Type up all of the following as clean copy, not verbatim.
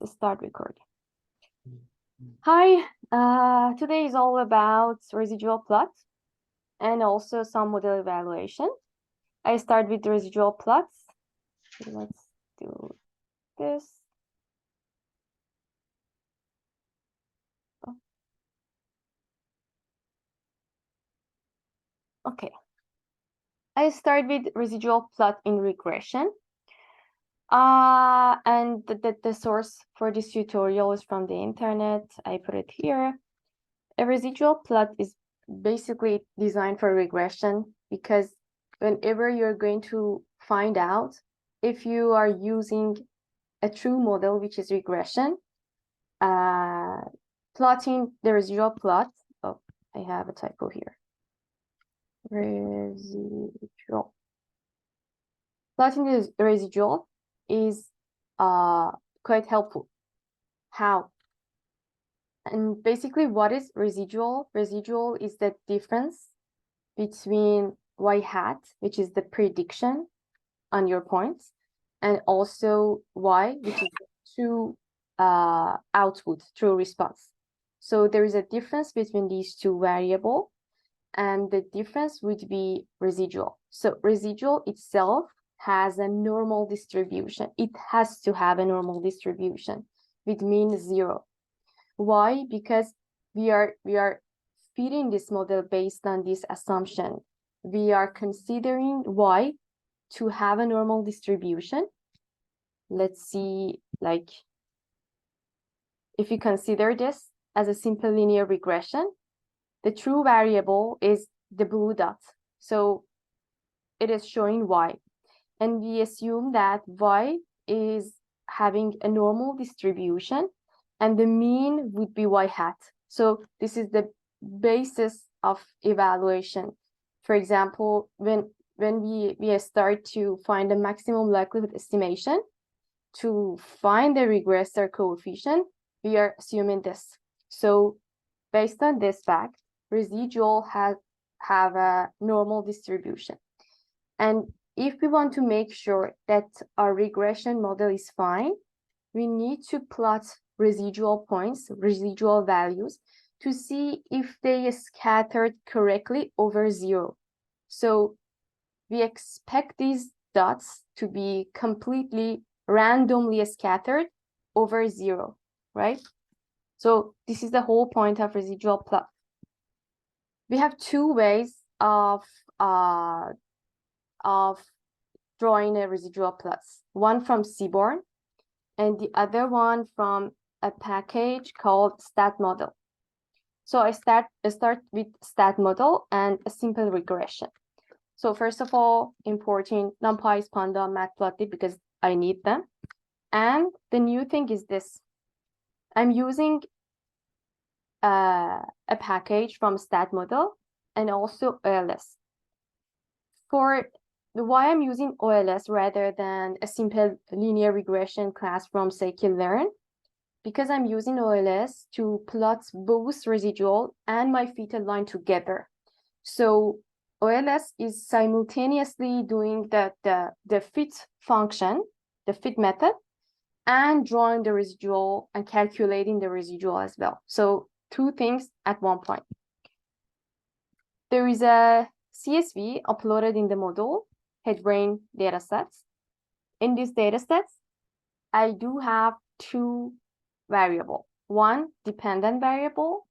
start recording. Hi, today is all about residual plots and also some model evaluation. I start with the residual plots. Let's do this. Okay. I start with residual plot in regression. And the source for this tutorial is from the internet. I put it here. A residual plot is basically designed for regression because whenever you're going to find out if you are using a true model, which is regression, plotting the residual plot. Oh, I have a typo here. Residual. Plotting the residual is quite helpful. How? And basically, what is residual? Residual is the difference between y hat, which is the prediction on your points, and also y, which is the true output, true response. So there is a difference between these two variables, and the difference would be residual. So residual itself has a normal distribution. It has to have a normal distribution with mean 0. Why? Because we are feeding this model based on this assumption. We are considering y to have a normal distribution. Let's see, like, if you consider this as a simple linear regression, the true variable is the blue dot. So it is showing y. And we assume that y is having a normal distribution and the mean would be y hat. So this is the basis of evaluation. For example, when we start to find the maximum likelihood estimation to find the regressor coefficient, we are assuming this. So based on this fact, residual have a normal distribution. And if we want to make sure that our regression model is fine, we need to plot residual points, residual values, to see if they scattered correctly over 0. So we expect these dots to be completely randomly scattered over 0, right? So this is the whole point of residual plot. We have two ways of drawing a residual plots. One from Seaborn and the other one from a package called StatModel. So I start with StatModel and a simple regression. So first of all, importing NumPy, Panda, Matplotlib because I need them. And the new thing is this. I'm using a package from StatModel and also OLS. For why I'm using OLS rather than a simple linear regression class from scikit-learn, because I'm using OLS to plot both residual and my fitted line together. So OLS is simultaneously doing the fit function, the fit method, and drawing the residual and calculating the residual as well. So two things at one point. There is a CSV uploaded in the model, HeadBrain datasets. In these datasets, I do have two variables, one dependent variable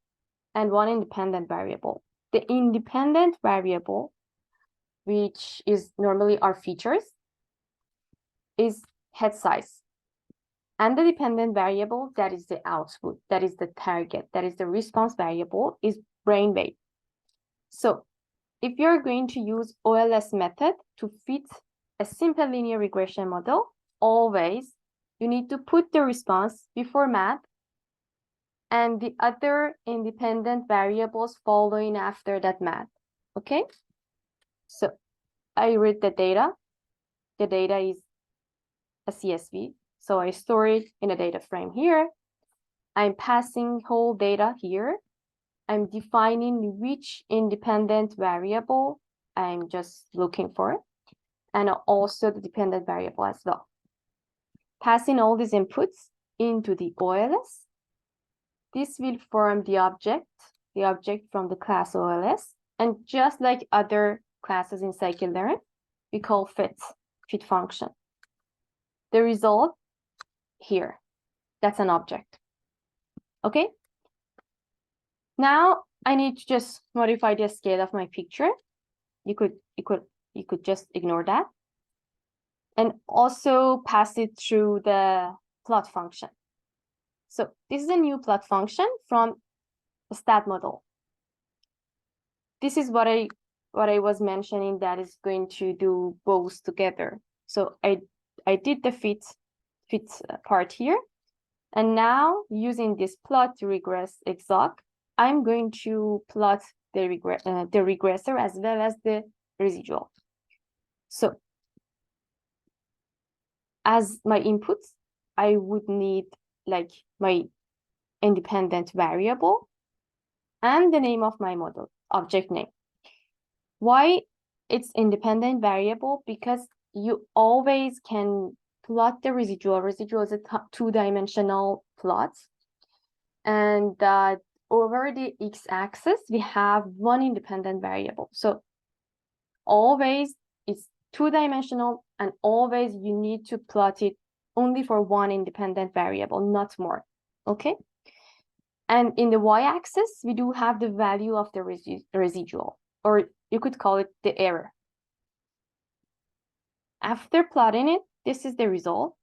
and one independent variable. The independent variable, which is normally our features, is head size. And the dependent variable, that is the output, that is the target, that is the response variable, is brain weight. So if you're going to use OLS method to fit a simple linear regression model, always you need to put the response before math and the other independent variables following after that math. Okay? So I read the data. The data is a CSV. So I store it in a data frame here. I'm passing whole data here. I'm defining which independent variable I'm just looking for, and also the dependent variable as well. Passing all these inputs into the OLS. This will form the object from the class OLS. And just like other classes in scikit-learn, we call fit function. The result here, that's an object. Okay. Now I need to just modify the scale of my picture. You could just ignore that. And also pass it through the plot function. So this is a new plot function from the stat model. This is what I was mentioning, that is going to do both together. So I did the fit part here. And now using this plot to regress exoc, I'm going to plot the regressor as well as the residual. So as my inputs, I would need like my independent variable and the name of my model, object name. Why it's independent variable? Because you always can plot the residual. Residual is a two-dimensional plot. And over the x-axis, we have one independent variable. So always it's two-dimensional, and always you need to plot it only for one independent variable, not more. Okay. And in the y-axis, we do have the value of the residual, or you could call it the error. After plotting it, this is the result.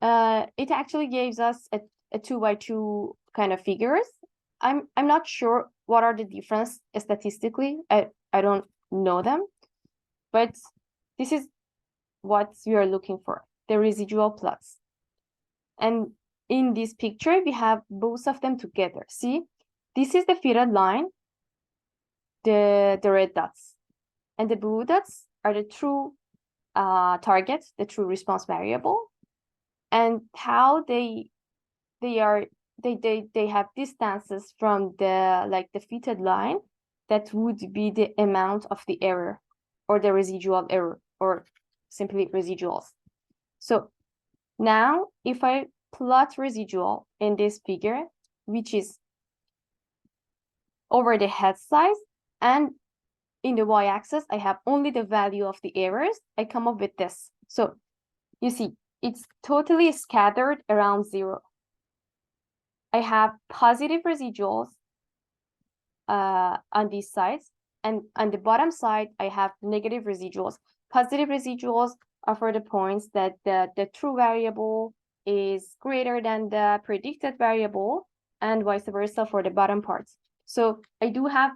It actually gives us a 2x2 kind of figures. I'm not sure what are the difference statistically. I don't know them, but this is what we are looking for, the residual plots. And in this picture, we have both of them together. See, this is the fitted line, the red dots, and the blue dots are the true target, the true response variable, and how they have distances from the fitted line that would be the amount of the error or the residual error, or simply residuals. So now if I plot residual in this figure, which is over the head size, and in the y-axis, I have only the value of the errors, I come up with this. So you see, it's totally scattered around 0. I have positive residuals on these sides, and on the bottom side, I have negative residuals. Positive residuals are for the points that the true variable is greater than the predicted variable, and vice versa for the bottom parts. So I do have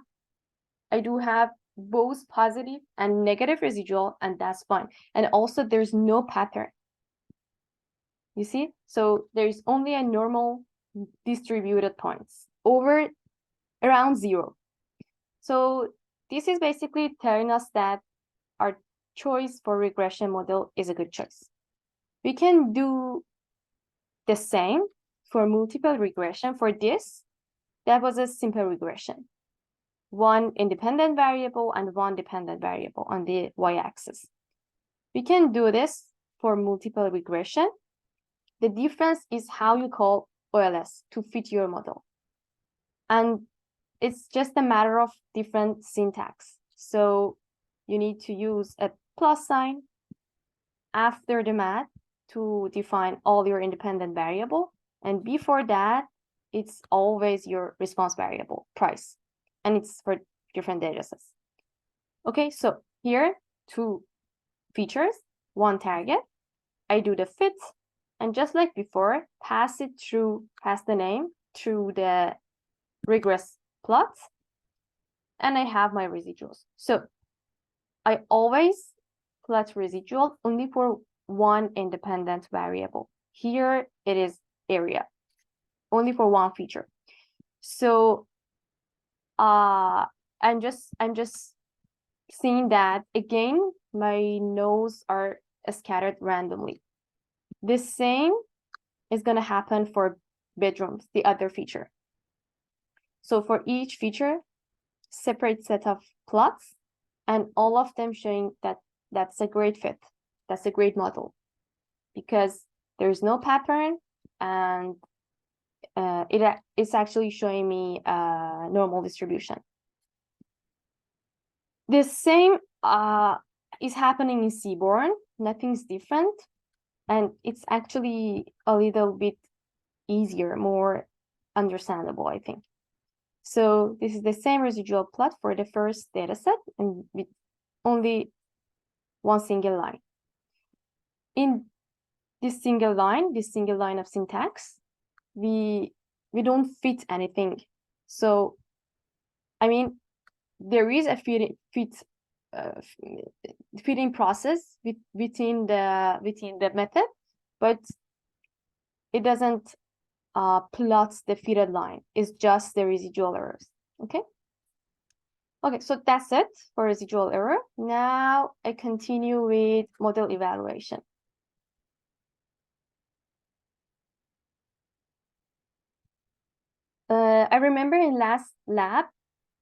both positive and negative residual, and that's fine. And also there's no pattern. You see? So there's only a normal distributed points over around 0. So this is basically telling us that our choice for regression model is a good choice. We can do the same for multiple regression. For this, that was a simple regression. One independent variable and one dependent variable on the y-axis. We can do this for multiple regression. The difference is how you call OLS to fit your model. And it's just a matter of different syntax. So you need to use a plus sign after the math to define all your independent variable. And before that, it's always your response variable, price. And it's for different data sets. Okay, so here, 2 features, 1 target. I do the fit, and just like before, pass the name through the regress plot, and I have my residuals. So I always plot residual only for one independent variable. Here it is area, only for one feature. So I'm just seeing that again, my nodes are scattered randomly. The same is going to happen for bedrooms, the other feature. So for each feature, separate set of plots, and all of them showing that that's a great fit. That's a great model, because there's no pattern, and it's actually showing me a normal distribution. The same is happening in Seaborn. Nothing's different, and it's actually a little bit easier, more understandable, I think. So this is the same residual plot for the first data set, and with only one single line. In this single line of syntax, we don't fit anything. So, I mean, there is a fitting process within the method, but it doesn't plot the fitted line. It's just the residual errors. Okay. Okay, so that's it for residual error. Now I continue with model evaluation. I remember in last lab,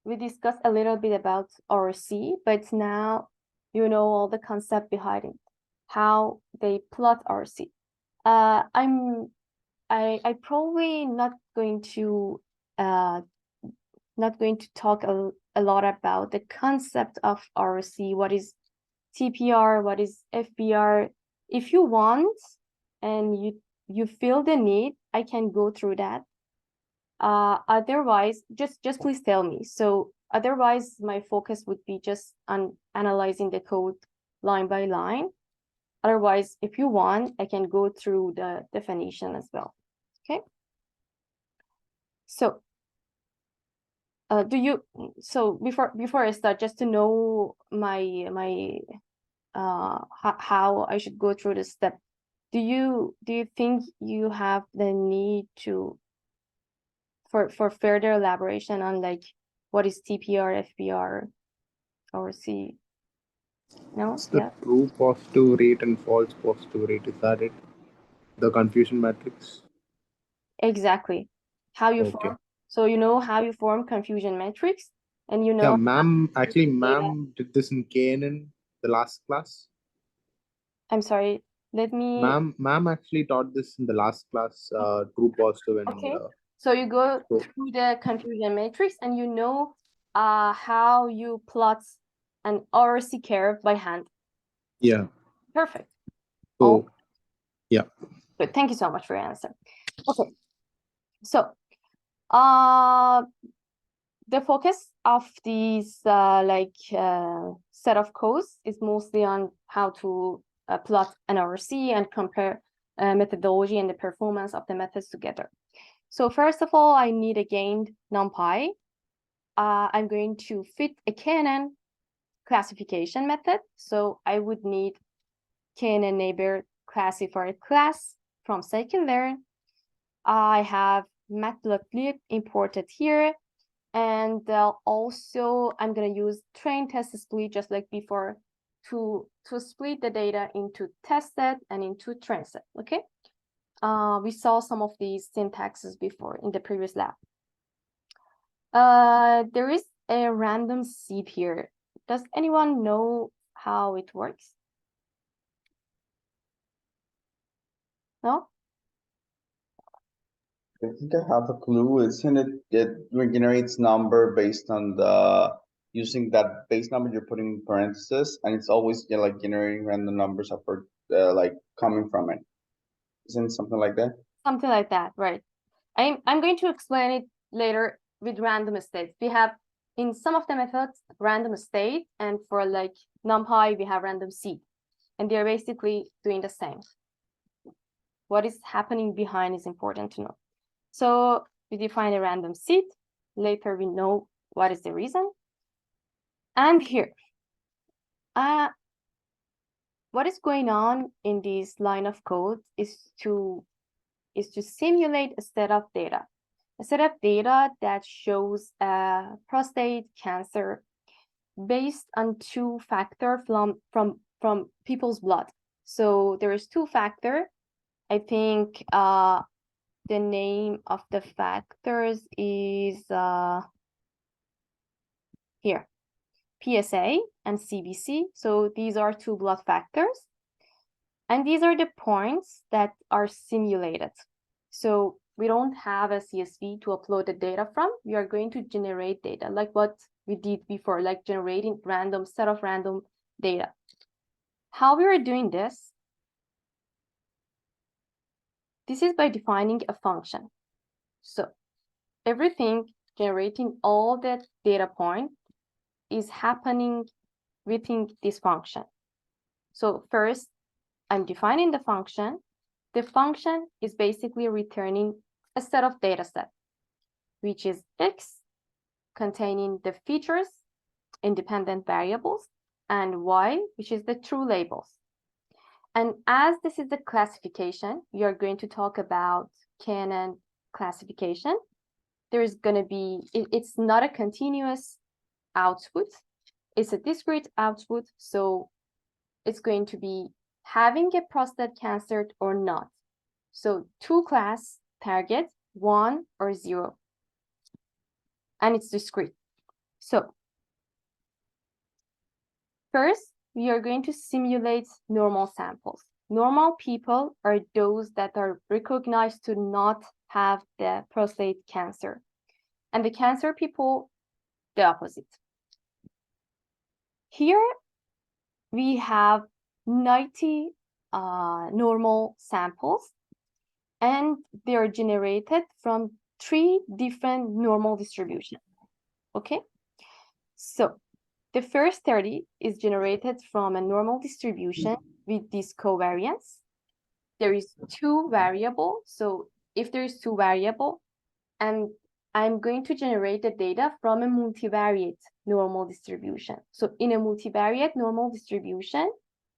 we discussed a little bit about RC, but now you know all the concept behind it, how they plot RC. I probably not going to talk a lot about the concept of RC, what is TPR, what is FBR. If you want and you feel the need, I can go through that. Otherwise, just please tell me. So otherwise, my focus would be just on analyzing the code line by line. Otherwise, if you want, I can go through the definition as well. Okay. So, before I start, just to know how I should go through this step, do you think you have the need to for further elaboration on like what is TPR, FBR, or C? No? It's the true positive rate and false positive rate. Is that it? The confusion matrix? Exactly. How you Okay. form. So you know how you form confusion matrix, and you know. Yeah, ma'am. Actually, ma'am did this in KNN, the last class. I'm sorry. Let me. Ma'am actually taught this in the last class. True positive and. Okay. So you go through the confusion matrix, and you know how you plot an RC curve by hand. Yeah. Perfect. So, yeah. Good. Thank you so much for your answer. Okay. So, the focus of these set of codes is mostly on how to plot an RC and compare methodology and the performance of the methods together. So first of all, I need a gained NumPy. I'm going to fit a KNN classification method. So I would need KNN neighbor classifier class from scikit-learn. I have matplotlib imported here. And also I'm going to use train test split just like before to split the data into test set and into train set. Okay. We saw some of these syntaxes before in the previous lab. There is a random seed here. Does anyone know how it works? No? I think I have a clue. Isn't it regenerates number based on the using that base number you're putting in parentheses, and it's always like generating random numbers upward, like coming from it. Isn't it something like that? Something like that, right? I'm going to explain it later with random states. We have in some of the methods random state, and for like NumPy we have random seed, and they're basically doing the same. What is happening behind is important to know. So we define a random seed. Later we know what is the reason. And here, what is going on in this line of code is to simulate a set of data. A set of data that shows prostate cancer based on two factors from people's blood. So there is two factors. I think the name of the factors is here, PSA and CBC. So these are two blood factors. And these are the points that are simulated. So we don't have a CSV to upload the data from. We are going to generate data like what we did before, like generating random set of random data. How we are doing this? This is by defining a function. So everything generating all the data point is happening within this function. So first, I'm defining the function. The function is basically returning a set of data set, which is X, containing the features, independent variables, and Y, which is the true labels. And as this is the classification, we are going to talk about KNN classification. There is going to be, it's not a continuous output, it's a discrete output. So it's going to be having a prostate cancer or not. So two class target, 1 or 0. And it's discrete. So first, we are going to simulate normal samples. Normal people are those that are recognized to not have the prostate cancer. And the cancer people, the opposite. Here, we have 90 normal samples, and they are generated from 3 different normal distributions. Okay? So the first 30 is generated from a normal distribution with this covariance. There is 2 variable. So if there is 2 variable, and I'm going to generate the data from a multivariate normal distribution. So in a multivariate normal distribution,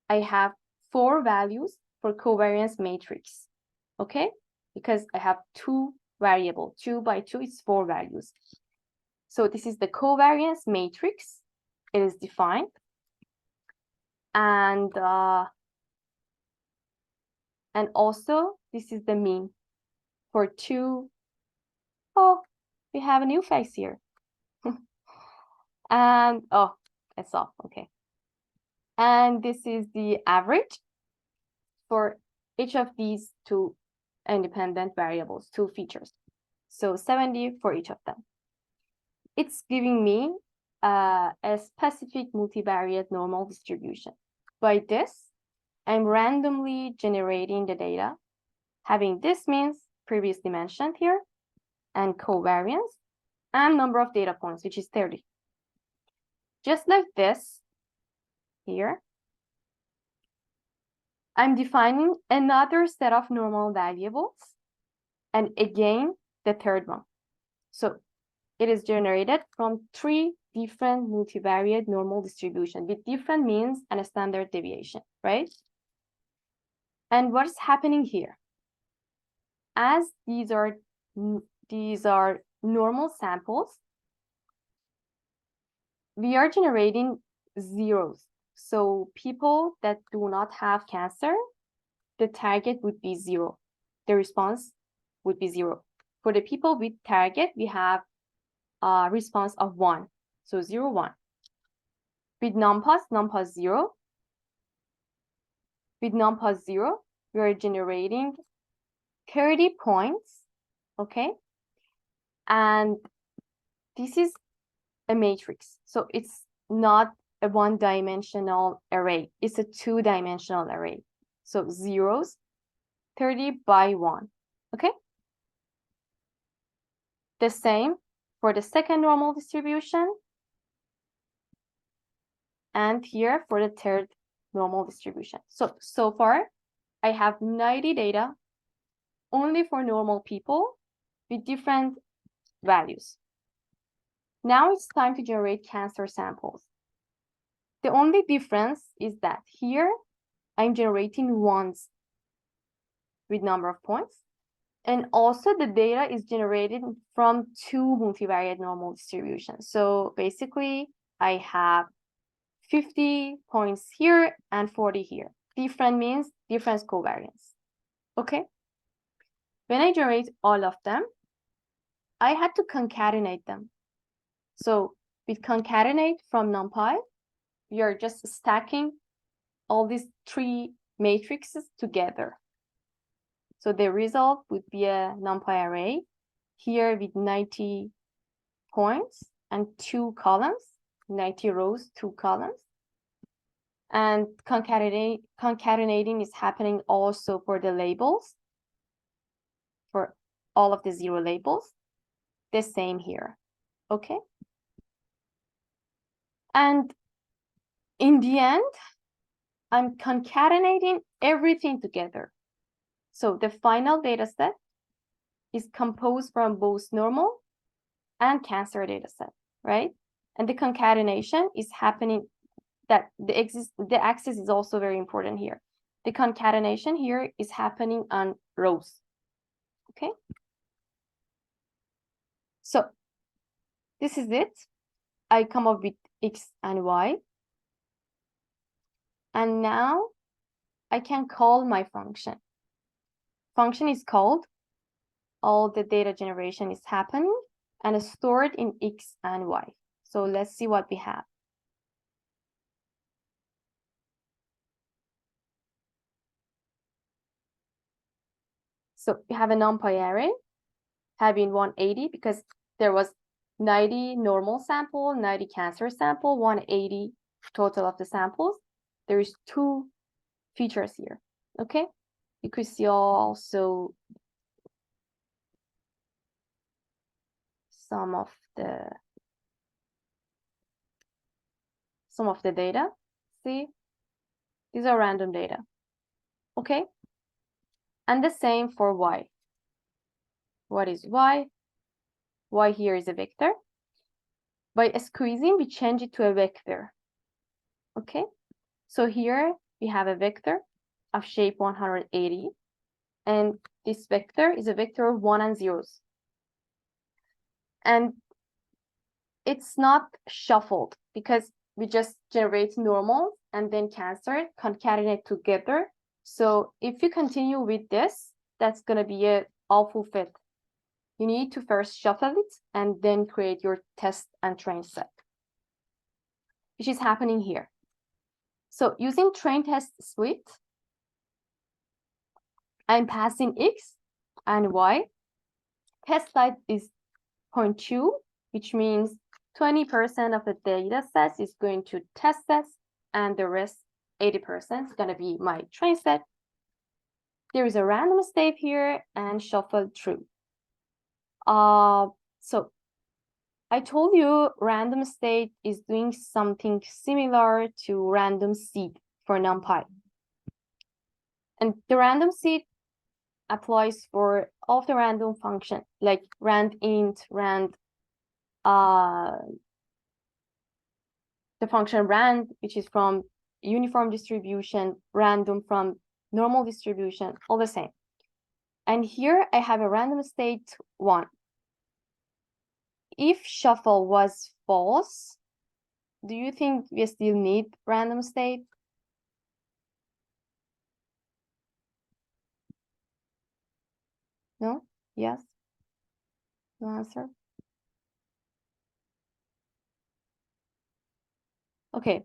I have 4 values for covariance matrix. Okay? Because I have 2 variable, 2 by 2 is 4 values. So this is the covariance matrix. It is defined. And also this is the mean for 2. Oh, we have a new face here. And oh, I saw, okay. And this is the average for each of these 2 independent variables, 2 features. So 70 for each of them. It's giving me a specific multivariate normal distribution. By this, I'm randomly generating the data, having this means previously mentioned here, and covariance, and number of data points, which is 30. Just like this here, I'm defining another set of normal variables, and again, the third one. So it is generated from 3 different multivariate normal distribution with different means and a standard deviation, right? And what's happening here? As these are normal samples, we are generating zeros. So people that do not have cancer, the target would be 0. The response would be 0. For the people with target, we have a response of 1. So 0, 1. With non-pos 0. With non-pos 0, we are generating 30 points, okay? And this is a matrix. So it's not a 1-dimensional array. It's a 2-dimensional array. So zeros, 30 by 1, okay? The same for the second normal distribution. And here for the third normal distribution. So far, I have 90 data only for normal people with different values. Now it's time to generate cancer samples. The only difference is that here I'm generating ones with number of points. And also the data is generated from 2 multivariate normal distributions. So basically I have 50 points here and 40 here. Different means different covariance. Okay. When I generate all of them, I had to concatenate them. So with concatenate from NumPy, we are just stacking all these 3 matrices together. So the result would be a NumPy array here with 90 points and 2 columns, 90 rows, 2 columns. And concatenating is happening also for the labels, for all of the 0 labels. The same here, okay? And in the end, I'm concatenating everything together. So the final data set is composed from both normal and cancer data set, right? And the concatenation is happening, that the axis is also very important here. The concatenation here is happening on rows, okay? So this is it. I come up with X and Y. And now I can call my function. Function is called, all the data generation is happening and is stored in X and Y. So let's see what we have. So we have a NumPy array having 180 because there was 90 normal sample, 90 cancer sample, 180 total of the samples. There is 2 features here, okay? You could see also some of the data. See, these are random data, okay? And the same for Y. What is Y? Y here is a vector. By squeezing, we change it to a vector, okay? So here we have a vector of shape 180, and this vector is a vector of 1 and 0s. And it's not shuffled because we just generate normal and then cancer, concatenate together. So if you continue with this, that's going to be an awful fit. You need to first shuffle it and then create your test and train set, which is happening here. So using train test split, I'm passing X and Y. Test type is 0.2, which means 20% of the data set is going to test sets, and the rest, 80%, is going to be my train set. There is a random state here and shuffle through. So I told you random state is doing something similar to random seed for NumPy. And the random seed applies for all of the random function, like randint, rand, the function rand, which is from uniform distribution, random from normal distribution, all the same. And here I have a random state 1. If shuffle was false, do you think we still need random state? No? Yes? No answer? Okay.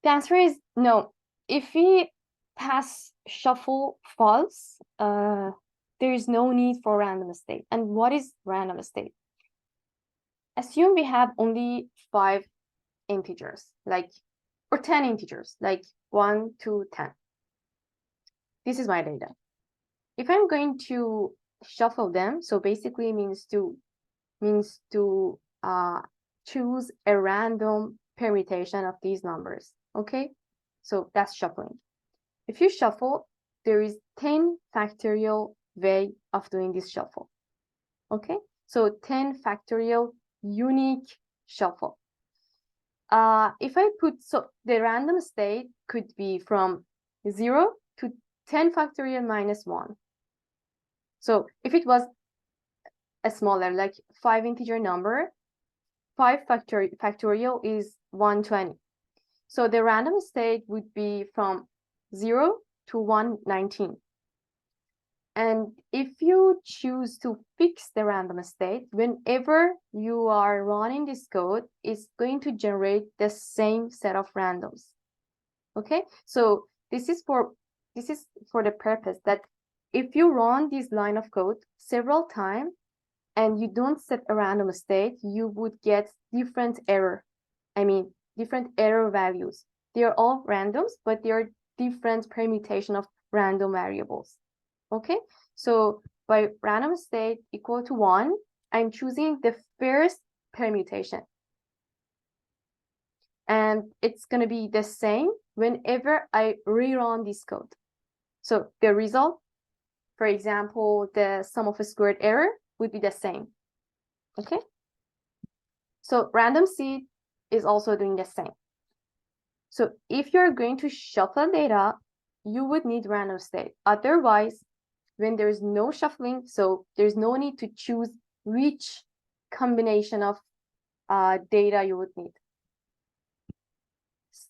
The answer is no. If we pass shuffle false, there is no need for random state. And what is random state? Assume we have only 5 integers, or 10 integers, like 1, 2, 10. This is my data. If I'm going to shuffle them, so basically means to choose a random permutation of these numbers, okay? So that's shuffling. If you shuffle, there is 10 factorial way of doing this shuffle, okay? So 10 factorial unique shuffle. If I put, so the random state could be from 0 to 10 factorial minus 1. So if it was a smaller, like 5 integer number, 5 factorial is 120. So the random state would be from 0 to 119. And if you choose to fix the random state, whenever you are running this code, it's going to generate the same set of randoms. Okay, so this is for the purpose that if you run this line of code several times and you don't set a random state, you would get different error. I mean, different error values. They are all randoms, but they are different permutation of random variables. Okay, so by random state equal to 1, I'm choosing the first permutation. And it's going to be the same whenever I rerun this code. So the result, for example, the sum of a squared error would be the same. Okay. So random seed is also doing the same. So if you're going to shuffle data, you would need random state. Otherwise, when there's no shuffling, so there's no need to choose which combination of data you would need.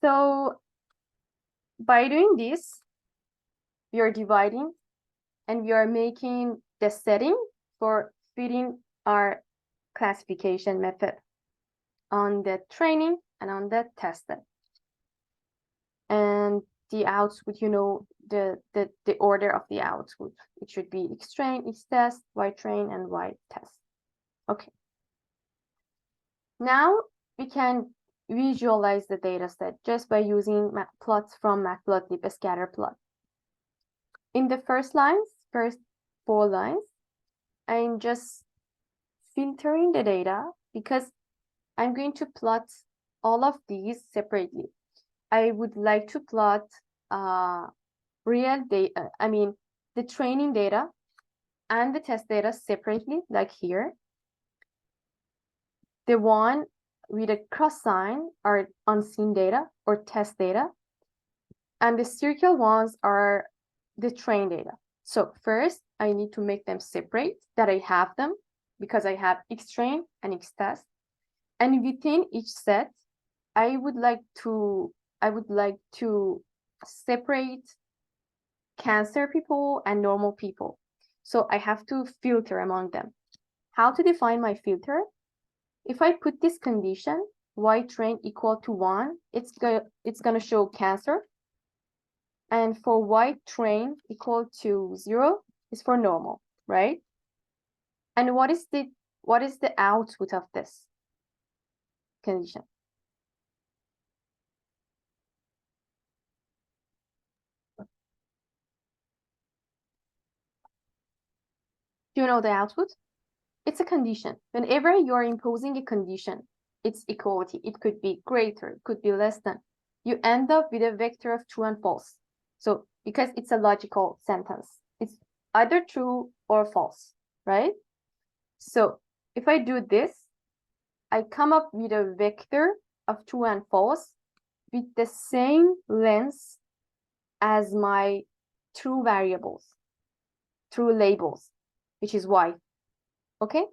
So by doing this, we are dividing and we are making the setting for fitting our classification method on the training and on the tested. And the output, you know, the order of the output. It should be X train, X test, Y train, and Y test. Okay. Now we can visualize the data set just by using plots from Matplotlib scatter plot. In the first 4 lines, I'm just filtering the data because I'm going to plot all of these separately. I would like to plot real data, I mean, the training data and the test data separately, like here. The one with a cross sign are unseen data or test data. And the circle ones are the train data. So first, I need to make them separate, that I have them, because I have X train and X test. And within each set, I would like to separate cancer people and normal people. So I have to filter among them. How to define my filter? If I put this condition, Y train equal to 1, it's gonna show cancer. And for Y train equal to 0 is for normal, right? And what is the output of this condition? Do you know the output? It's a condition. Whenever you're imposing a condition, it's equality. It could be greater, it could be less than. You end up with a vector of true and false. So because it's a logical sentence, it's either true or false, right? So if I do this, I come up with a vector of true and false with the same length as my true variables, true labels, which is Y. Okay?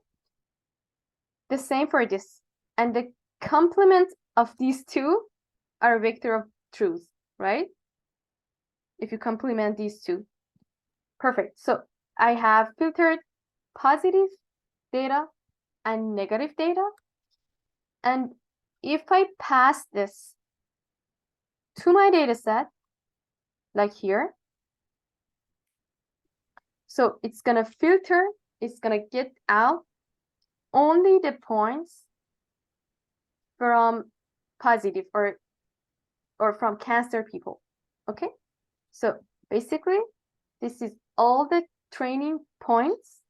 The same for this. And the complement of these two are a vector of truth, right? If you complement these two. Perfect. So I have filtered positive data and negative data. And if I pass this to my data set, like here, so it's gonna filter, it's gonna get out only the points from positive or from cancer people. Okay, so basically this is all the training points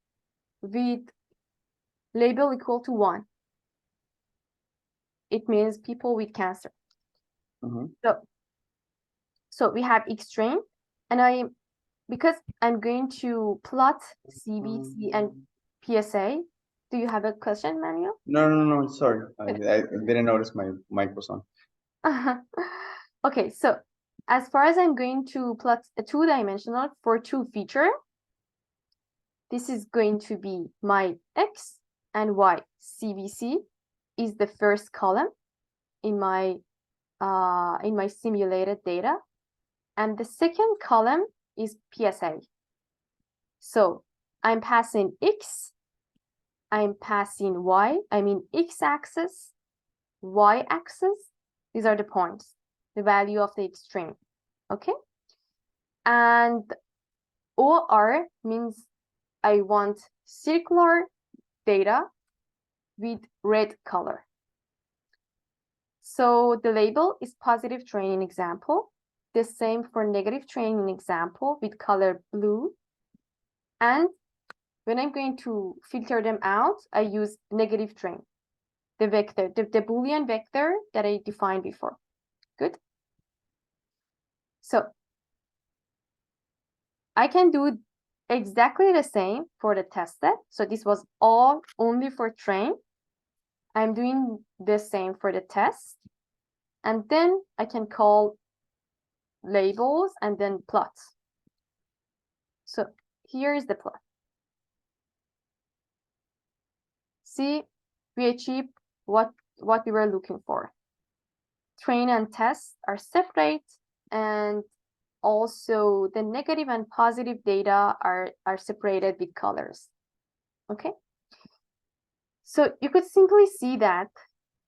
with label equal to 1. It means people with cancer. So we have X train, and because I'm going to plot CBC and PSA. Do you have a question, Manuel? No, sorry. I didn't notice my mic was on. Okay, so as far as I'm going to plot a 2-dimensional for 2 feature, this is going to be my X and Y. CBC is the first column in my simulated data. And the second column is PSA. So I'm passing X, I'm passing Y, I mean X-axis, Y-axis. These are the points, the value of the extreme, okay? And OR means I want circular data with red color. So the label is positive training example. The same for negative training example with color blue. And when I'm going to filter them out, I use negative train, the vector, the Boolean vector that I defined before. Good. So I can do exactly the same for the test set. So this was all only for train. I'm doing the same for the test. And then I can call labels and then plots. So here is the plot. See, we achieved what we were looking for. Train and test are separate, and also the negative and positive data are separated with colors. Okay. So you could simply see that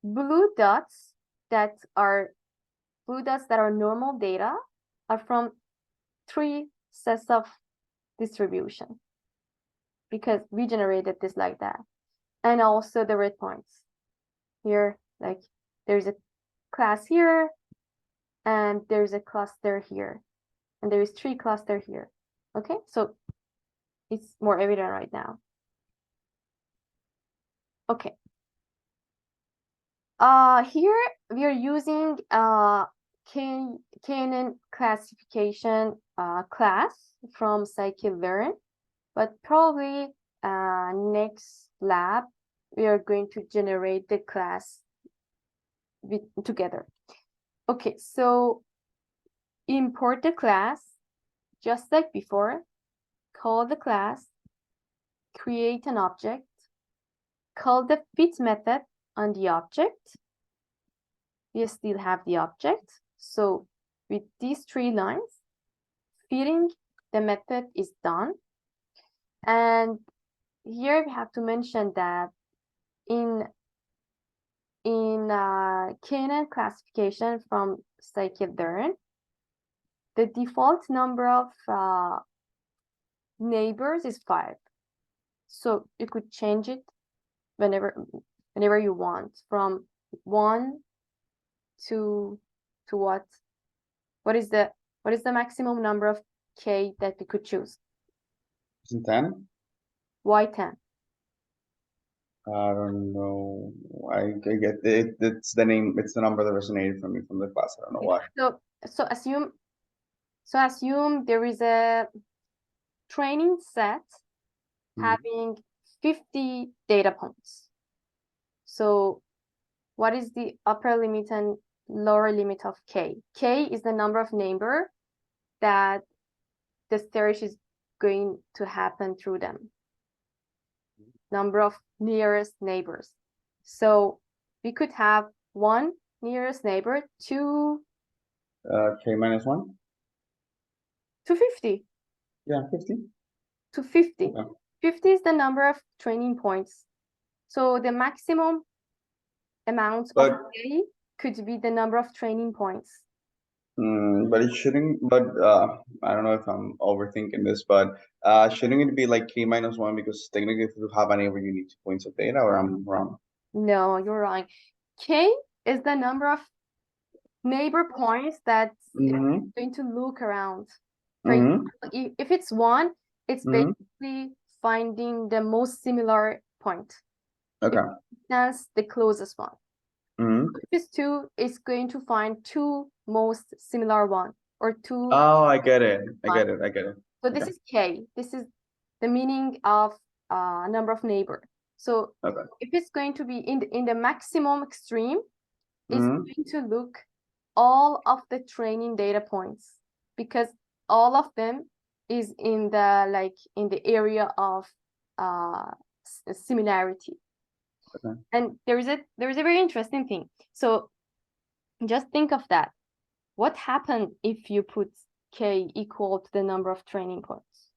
blue dots that are normal data are from 3 sets of distribution, because we generated this like that. And also the red points here, like there's a class here, and there's a cluster here, and there is 3 cluster here. Okay, so it's more evident right now. Okay. Here we are using K-NN classification class from scikit-learn, but probably next lab we are going to generate the class together. Okay, so import the class just like before, call the class, create an object, call the fit method on the object. We still have the object. So with these 3 lines, fitting the method is done. And here we have to mention that in K-NN classification from scikit-learn, the default number of neighbors is 5. So you could change it whenever you want, from 1 to what? What is the maximum number of K that we could choose? Isn't 10? Why 10? I don't know. I get it. It's the name. It's the number that resonated for me from the class. I don't know why. So assume there is a training set having 50 data points. So what is the upper limit and lower limit of K? K is the number of neighbor that the search is going to happen through them. Number of nearest neighbors. So we could have 1 nearest neighbor to K minus 1? to 50. Yeah, 50. To 50. Okay. 50 is the number of training points. So the maximum amount of K could be the number of training points. But it shouldn't, but I don't know if I'm overthinking this, but shouldn't it be like K minus 1, because technically if you have a neighbor, you need 2 points of data, or I'm wrong? No, you're wrong. K is the number of neighbor points that's going to look around. For example, if it's 1, it's basically finding the most similar point. Okay. That's the closest one. If it's 2, it's going to find 2 most similar one, or 2. Oh, I get it. I get it. So this is K. This is the meaning of number of neighbor. So if it's going to be in the maximum extreme, it's going to look all of the training data points, because all of them is in the area of similarity. Okay. And there is a very interesting thing. So just think of that. What happened if you put K equal to the number of training points?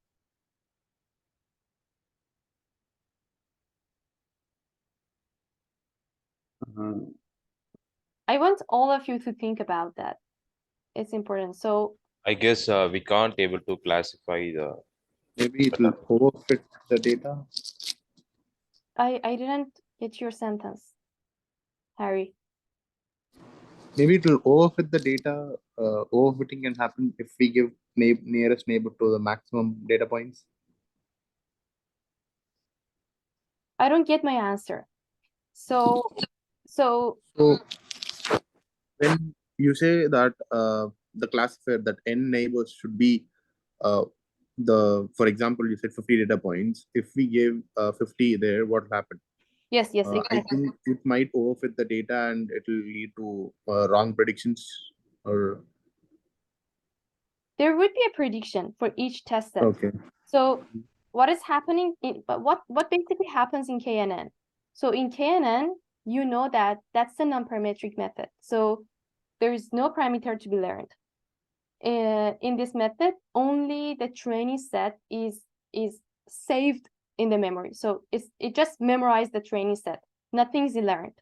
I want all of you to think about that. It's important. So I guess we can't able to classify the Maybe it will overfit the data. I didn't get your sentence, Harry. Maybe it will overfit the data. Overfitting can happen if we give nearest neighbor to the maximum data points. I don't get my answer. So So when you say that the classifier that n neighbors should be for example, you said 50 data points. If we give 50 there, what will happen? yes, I exactly. think it might overfit the data and it will lead to wrong predictions. Or There would be a prediction for each test set. okay, So what is happening but what basically happens in KNN? So in KNN, you know that that's the non-parametric method. So there is no parameter to be learned. In this method, only the training set is saved in the memory. So it just memorized the training set. Nothing is learned.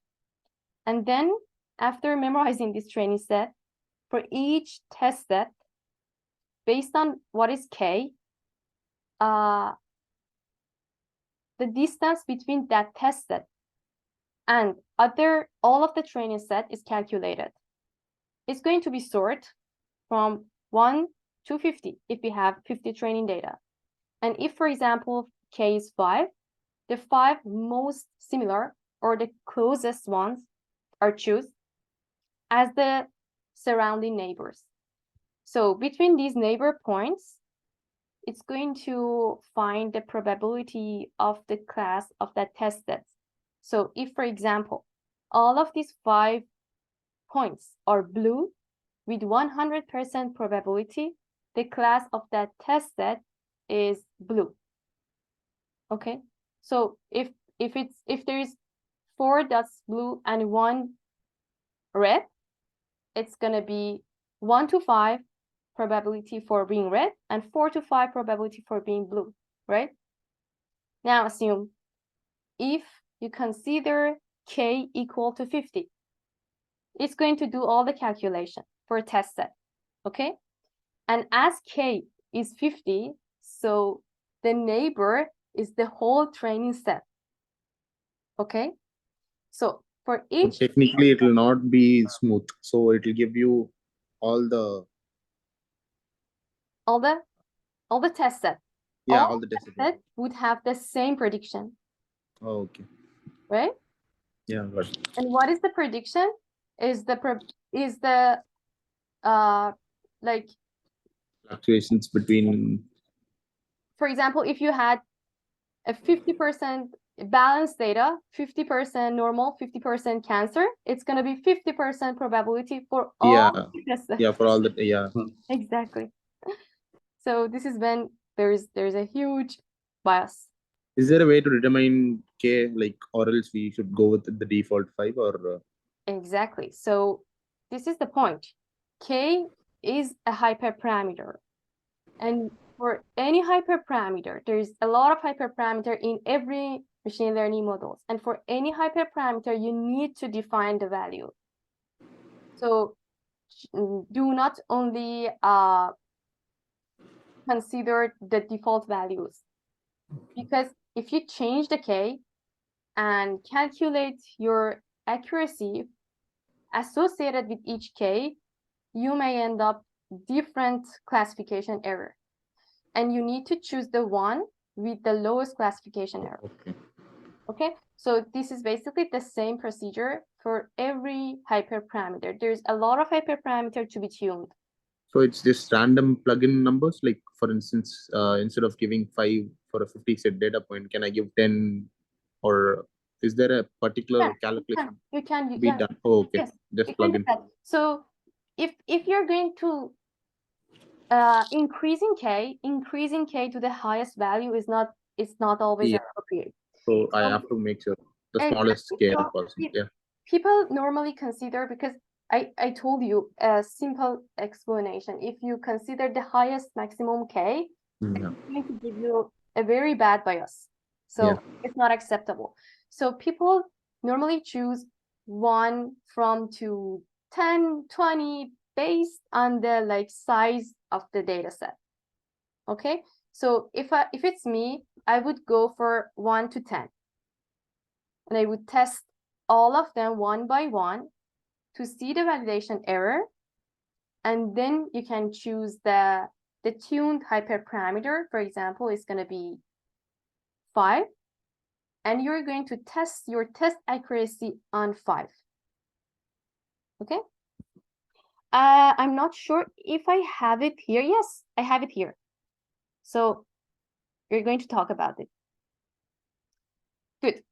And then after memorizing this training set, for each test set, based on what is K, the distance between that test set and all of the training set is calculated. It's going to be sorted from 1 to 50 if we have 50 training data. And if, for example, K is 5, the 5 most similar or the closest ones are chosen as the surrounding neighbors. So between these neighbor points, it's going to find the probability of the class of that test set. So if, for example, all of these 5 points are blue with 100% probability, the class of that test set is blue. Okay, so if there's 4 dots blue and 1 red, it's gonna be 1 to 5 probability for being red and 4 to 5 probability for being blue, right? Now assume if you consider K equal to 50, it's going to do all the calculation for a test set, okay? And as K is 50, so the neighbor is the whole training set, okay? So for each... technically it will not be smooth. So it will give you all the test set. all the test set would have the same prediction. Oh, okay. Right? Yeah, got it. And what is the prediction? Is the like Fluctuations between, for example, if you had a 50% balanced data, 50% normal, 50% cancer, it's going to be 50% probability for all tests. Yeah, for all the Exactly. So this is when there's a huge bias. Is there a way to determine K, like, or else we should go with the default 5 or? Exactly. So this is the point. K is a hyperparameter. And for any hyperparameter, there's a lot of hyperparameter in every machine learning models. And for any hyperparameter, you need to define the value. So do not only consider the default values, because if you change the K and calculate your accuracy associated with each K, you may end up different classification error. And you need to choose the one with the lowest classification error. Okay, so this is basically the same procedure for every hyperparameter. There's a lot of hyperparameter to be tuned. So it's just random plugin numbers. Like, for instance, instead of giving 5 for a 50 set data point, can I give 10? Or is there a particular calculation you can be done? Oh, okay. Yes, just plug in. So if you're going to increasing K to the highest value is not always appropriate. So I have to make sure the smallest K possible. Yeah. People normally consider, because I told you a simple explanation. If you consider the highest maximum K, it's going to give you a very bad bias. So it's not acceptable. So people normally choose 1 from to 10, 20 based on the size of the data set. Okay, So if it's me, I would go for 1 to 10. And I would test all of them one by one to see the validation error. And then you can choose the tuned hyperparameter, for example, is going to be 5. And you're going to test your test accuracy on 5. Okay. I'm not sure if I have it here. Yes, I have it here. So we're going to talk about it. Good.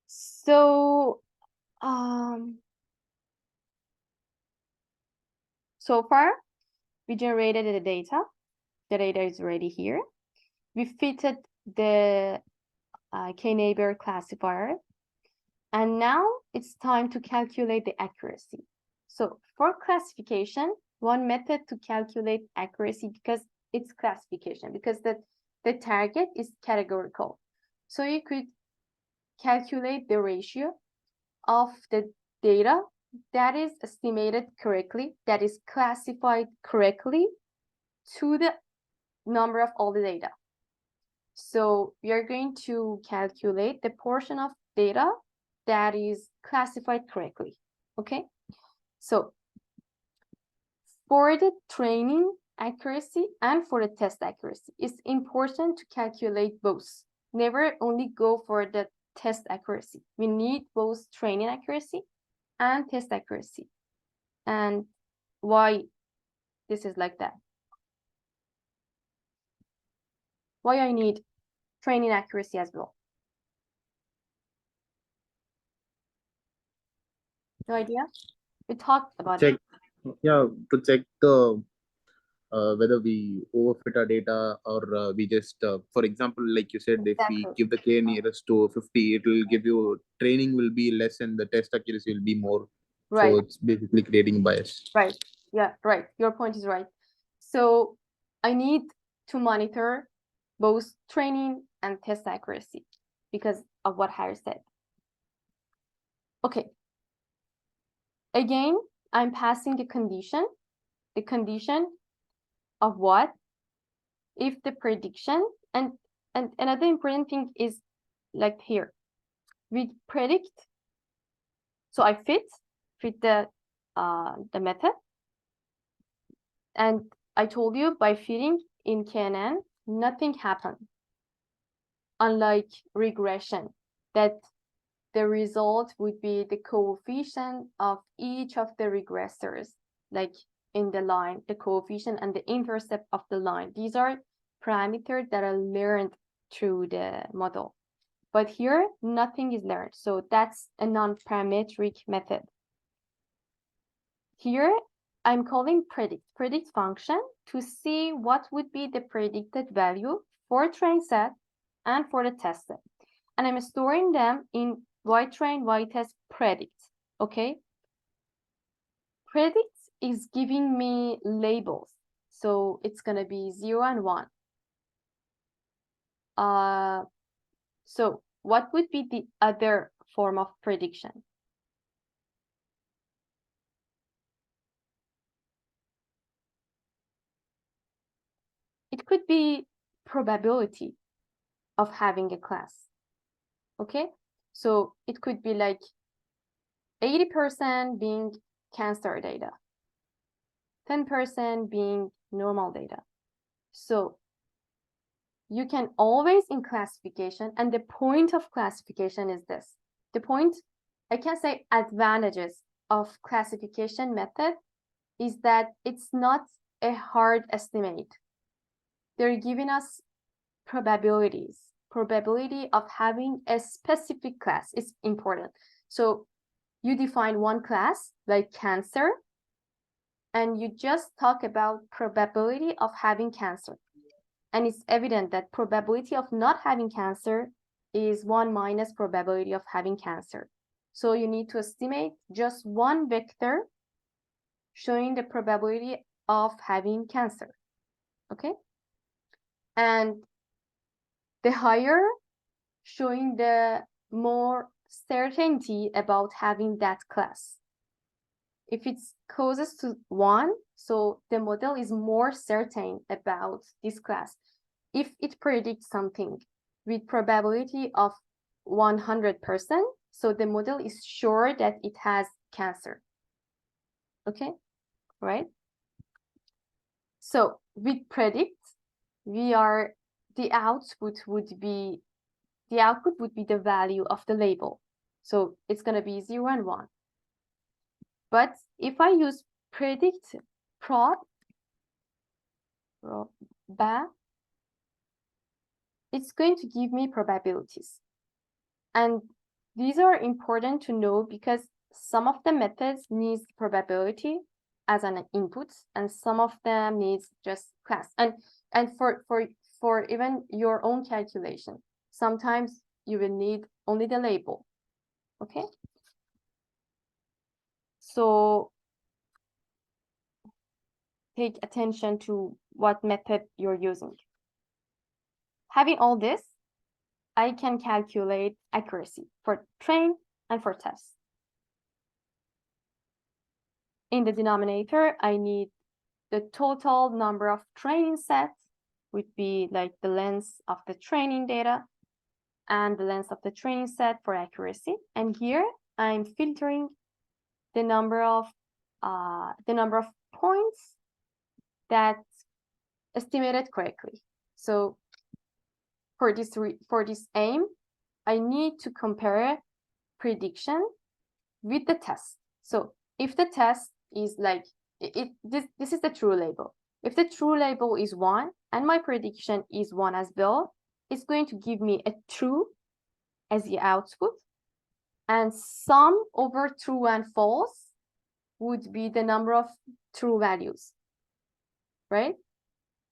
So, so far, we generated the data. The data is already here. We fitted the K-neighbor classifier. And now it's time to calculate the accuracy. So for classification, one method to calculate accuracy, because it's classification, because the target is categorical. So you could calculate the ratio of the data that is estimated correctly, that is classified correctly, to the number of all the data. So we are going to calculate the portion of data that is classified correctly. Okay, so for the training accuracy and for the test accuracy, it's important to calculate both. Never only go for the test accuracy. We need both training accuracy and test accuracy. And why this is like that? Why I need training accuracy as well? No idea? We talked about it. Yeah, to check the whether we overfit our data or we just, for example, like you said, if we Exactly. give the K nearest to 50, it will give you, training will be less and the test accuracy will be more. Right. So it's basically creating bias. Right. Yeah, right. Your point is right. So I need to monitor both training and test accuracy because of what Harry said. Okay. Again, I'm passing the condition of what? If the prediction, and another important thing is like here, we predict. So I fit the method. And I told you by fitting in KNN, nothing happened. Unlike regression, that the result would be the coefficient of each of the regressors, like in the line, the coefficient and the intercept of the line. These are parameters that are learned through the model. But here, nothing is learned. So that's a non-parametric method. Here, I'm calling predict function to see what would be the predicted value for train set and for the test set. And I'm storing them in ytrain, ytest, predict, okay? Predict is giving me labels. So it's gonna be 0 and 1. So what would be the other form of prediction? It could be probability of having a class, okay? So it could be like 80% being cancer data, 10% being normal data. So you can always in classification, and the point of classification is this. The point, I can say advantages of classification method is that it's not a hard estimate. They're giving us probabilities. Probability of having a specific class is important. So you define one class like cancer, and you just talk about probability of having cancer. And it's evident that probability of not having cancer is 1 minus probability of having cancer. So you need to estimate just one vector showing the probability of having cancer, okay? And the higher showing the more certainty about having that class. if it's closest to 1, so the model is more certain about this class. If it predicts something with probability of 100%, so the model is sure that it has cancer. Okay, right? So with predict, the output would be the value of the label. So it's going to be 0 and 1. But if I use predict prob, it's going to give me probabilities. And these are important to know because some of the methods need probability as an input, and some of them needs just class. And for even your own calculation, sometimes you will need only the label. Okay. So take attention to what method you're using. Having all this, I can calculate accuracy for train and for test. In the denominator, I need the total number of training sets, would be like the length of the training data and the length of the training set for accuracy. And here I'm filtering the number of points that estimated correctly. So for this aim, I need to compare prediction with the test. So if the test is like this is the true label. If the true label is 1 and my prediction is 1 as well, it's going to give me a true as the output, and sum over true and false would be the number of true values, right?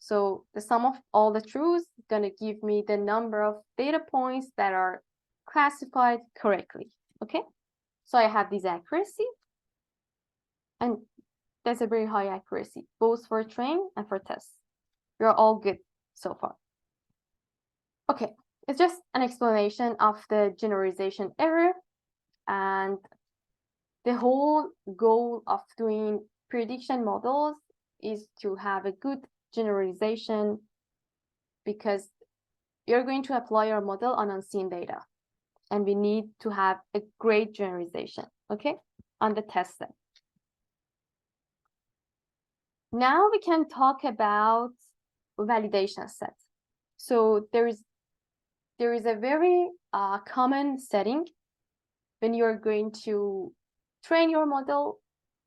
So the sum of all the truths is going to give me the number of data points that are classified correctly. Okay, so I have this accuracy, and that's a very high accuracy, both for train and for test. We're all good so far. Okay, it's just an explanation of the generalization error, and the whole goal of doing prediction models is to have a good generalization, because you're going to apply your model on unseen data, and we need to have a great generalization, okay, on the test set. Now we can talk about validation set. So there is a very common setting when you're going to train your model,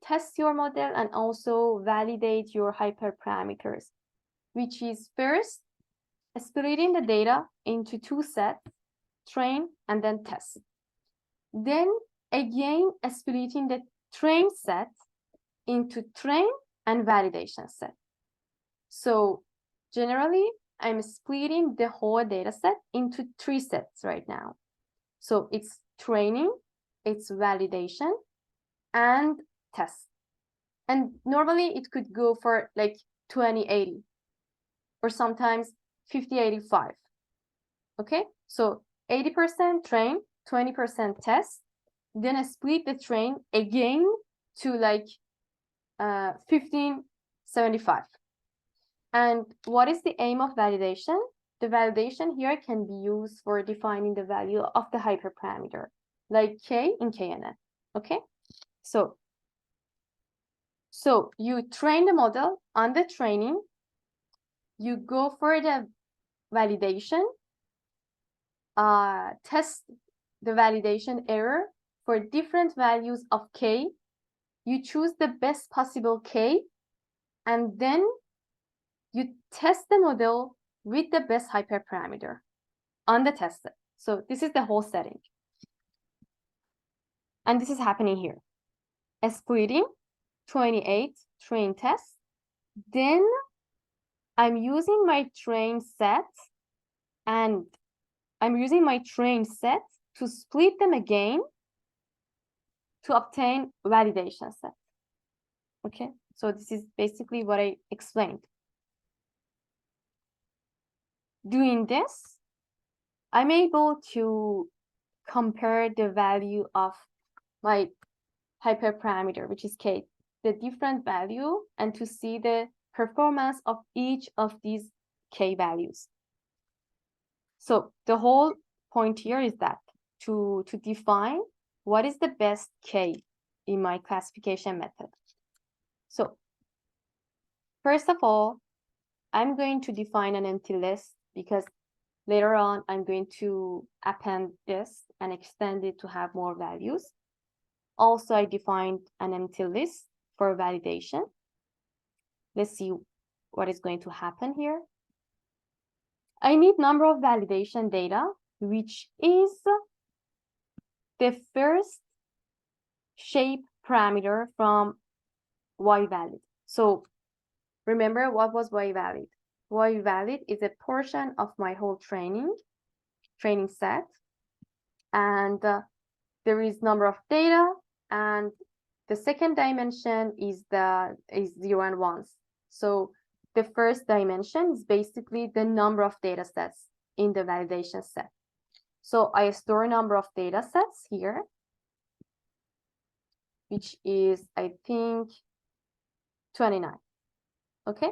test your model, and also validate your hyperparameters, which is first splitting the data into 2 sets, train and then test. Then again splitting the train set into train and validation set. So generally, I'm splitting the whole data set into 3 sets right now. So it's training, it's validation, and test. And normally it could go for like 20-80 or sometimes 50-85. Okay, so 80% train, 20% test, then I split the train again to like 15-75. And what is the aim of validation? The validation here can be used for defining the value of the hyperparameter, like K in KNN. Okay, so you train the model on the training, you go for the validation, test the validation error for different values of K, you choose the best possible K, and then you test the model with the best hyperparameter on the test set. So this is the whole setting. And this is happening here. Splitting, 28, train test. Then I'm using my train set, and I'm using my train set to split them again to obtain validation set. Okay, so this is basically what I explained. Doing this, I'm able to compare the value of my hyperparameter, which is k, the different value, and to see the performance of each of these k values. So the whole point here is that to define what is the best k in my classification method. So first of all, I'm going to define an empty list because later on I'm going to append this and extend it to have more values. Also, I defined an empty list for validation. Let's see what is going to happen here. I need number of validation data, which is the first shape parameter from y_valid. So remember what was y_valid? Y_valid is a portion of my whole training set. And there is number of data, and the second dimension is 0 and 1s. So the first dimension is basically the number of data sets in the validation set. So I store a number of data sets here, which is, I think, 29. Okay.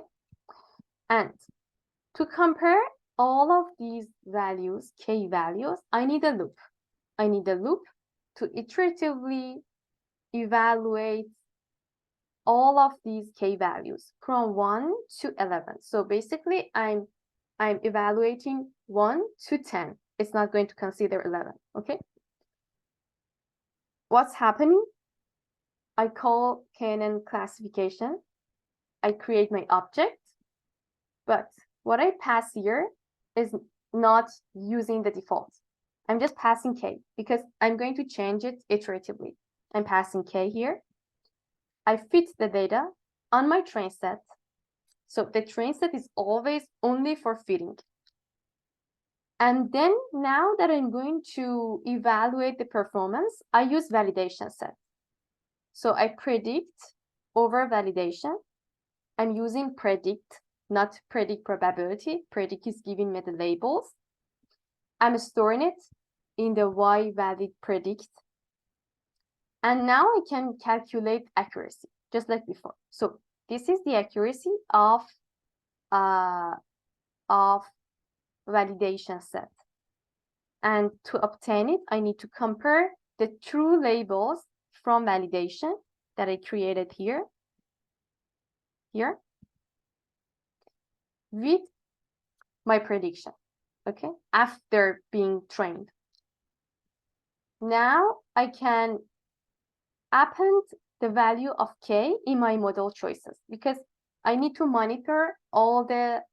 And to compare all of these values, k values, I need a loop. I need a loop to iteratively evaluate all of these k values from 1 to 11. So basically, I'm evaluating 1 to 10. It's not going to consider 11, okay? What's happening? I call KNN classification. I create my object, but what I pass here is not using the default. I'm just passing k because I'm going to change it iteratively. I'm passing k here. I fit the data on my train set. So the train set is always only for fitting. And then now that I'm going to evaluate the performance, I use validation set. So I predict over validation. I'm using predict, not predict probability. Predict is giving me the labels. I'm storing it in the y_valid predict. And now I can calculate accuracy, just like before. So this is the accuracy of validation set. And to obtain it, I need to compare the true labels from validation that I created here with my prediction, okay, after being trained. Now I can append the value of k in my model choices because I need to monitor all the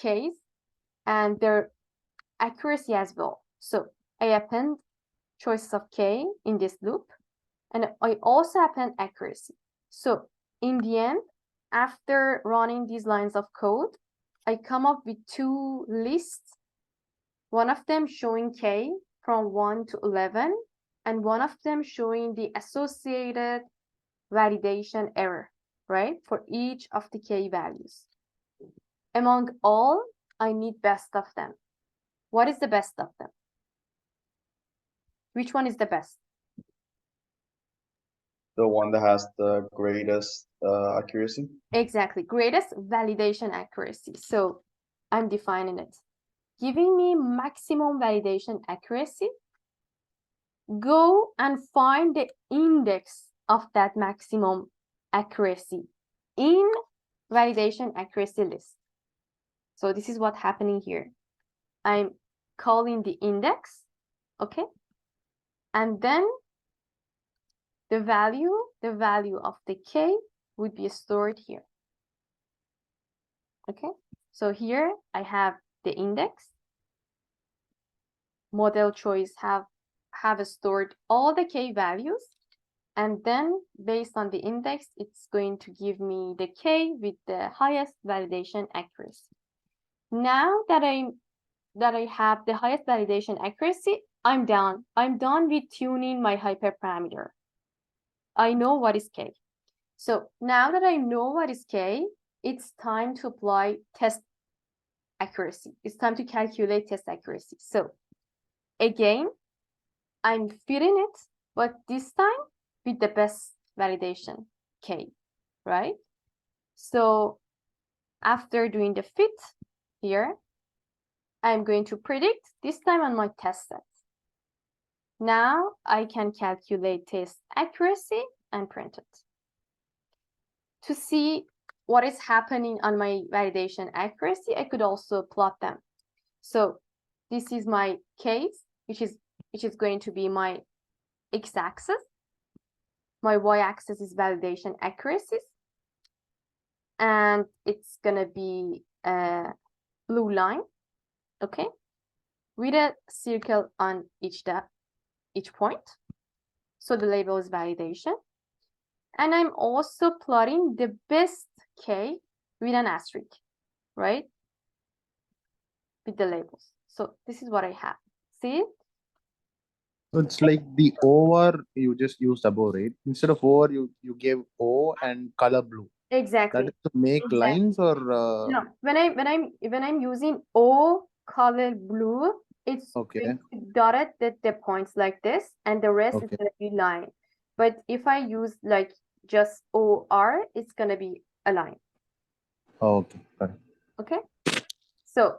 k's and their accuracy as well. So I append choices of k in this loop, and I also append accuracy. So in the end, after running these lines of code, I come up with two lists, one of them showing k from 1 to 11, and one of them showing the associated validation error, right, for each of the k values. Among all, I need best of them. What is the best of them? Which one is the best? The one that has the greatest accuracy. Exactly, greatest validation accuracy. So I'm defining it. Giving me maximum validation accuracy. Go and find the index of that maximum accuracy in validation accuracy list. So this is what's happening here. I'm calling the index, okay? And then the value of the k would be stored here. Okay, so here I have the index. Model choice have stored all the k values, and then based on the index, it's going to give me the k with the highest validation accuracy. Now that I have the highest validation accuracy, I'm done. I'm done with tuning my hyperparameter. I know what is k. So now that I know what is k, it's time to apply test accuracy. It's time to calculate test accuracy. So again, I'm fitting it, but this time with the best validation K, right? So after doing the fit here, I'm going to predict this time on my test set. Now I can calculate test accuracy and print it. To see what is happening on my validation accuracy, I could also plot them. So this is my case, which is going to be my x-axis. My y-axis is validation accuracies. And it's gonna be a blue line, okay? With a circle on each point. So the label is validation. And I'm also plotting the best K with an asterisk, right? With the labels. So this is what I have. See? It's like the over you just used above, right? Instead of over, you gave O and color blue. Exactly. That is to make Exactly. lines or No, when I'm using O color blue, it's okay. dotted the points like this, and the rest is Okay. gonna be line. But if I use like just OR, it's gonna be a line. Okay. Got it. Okay. So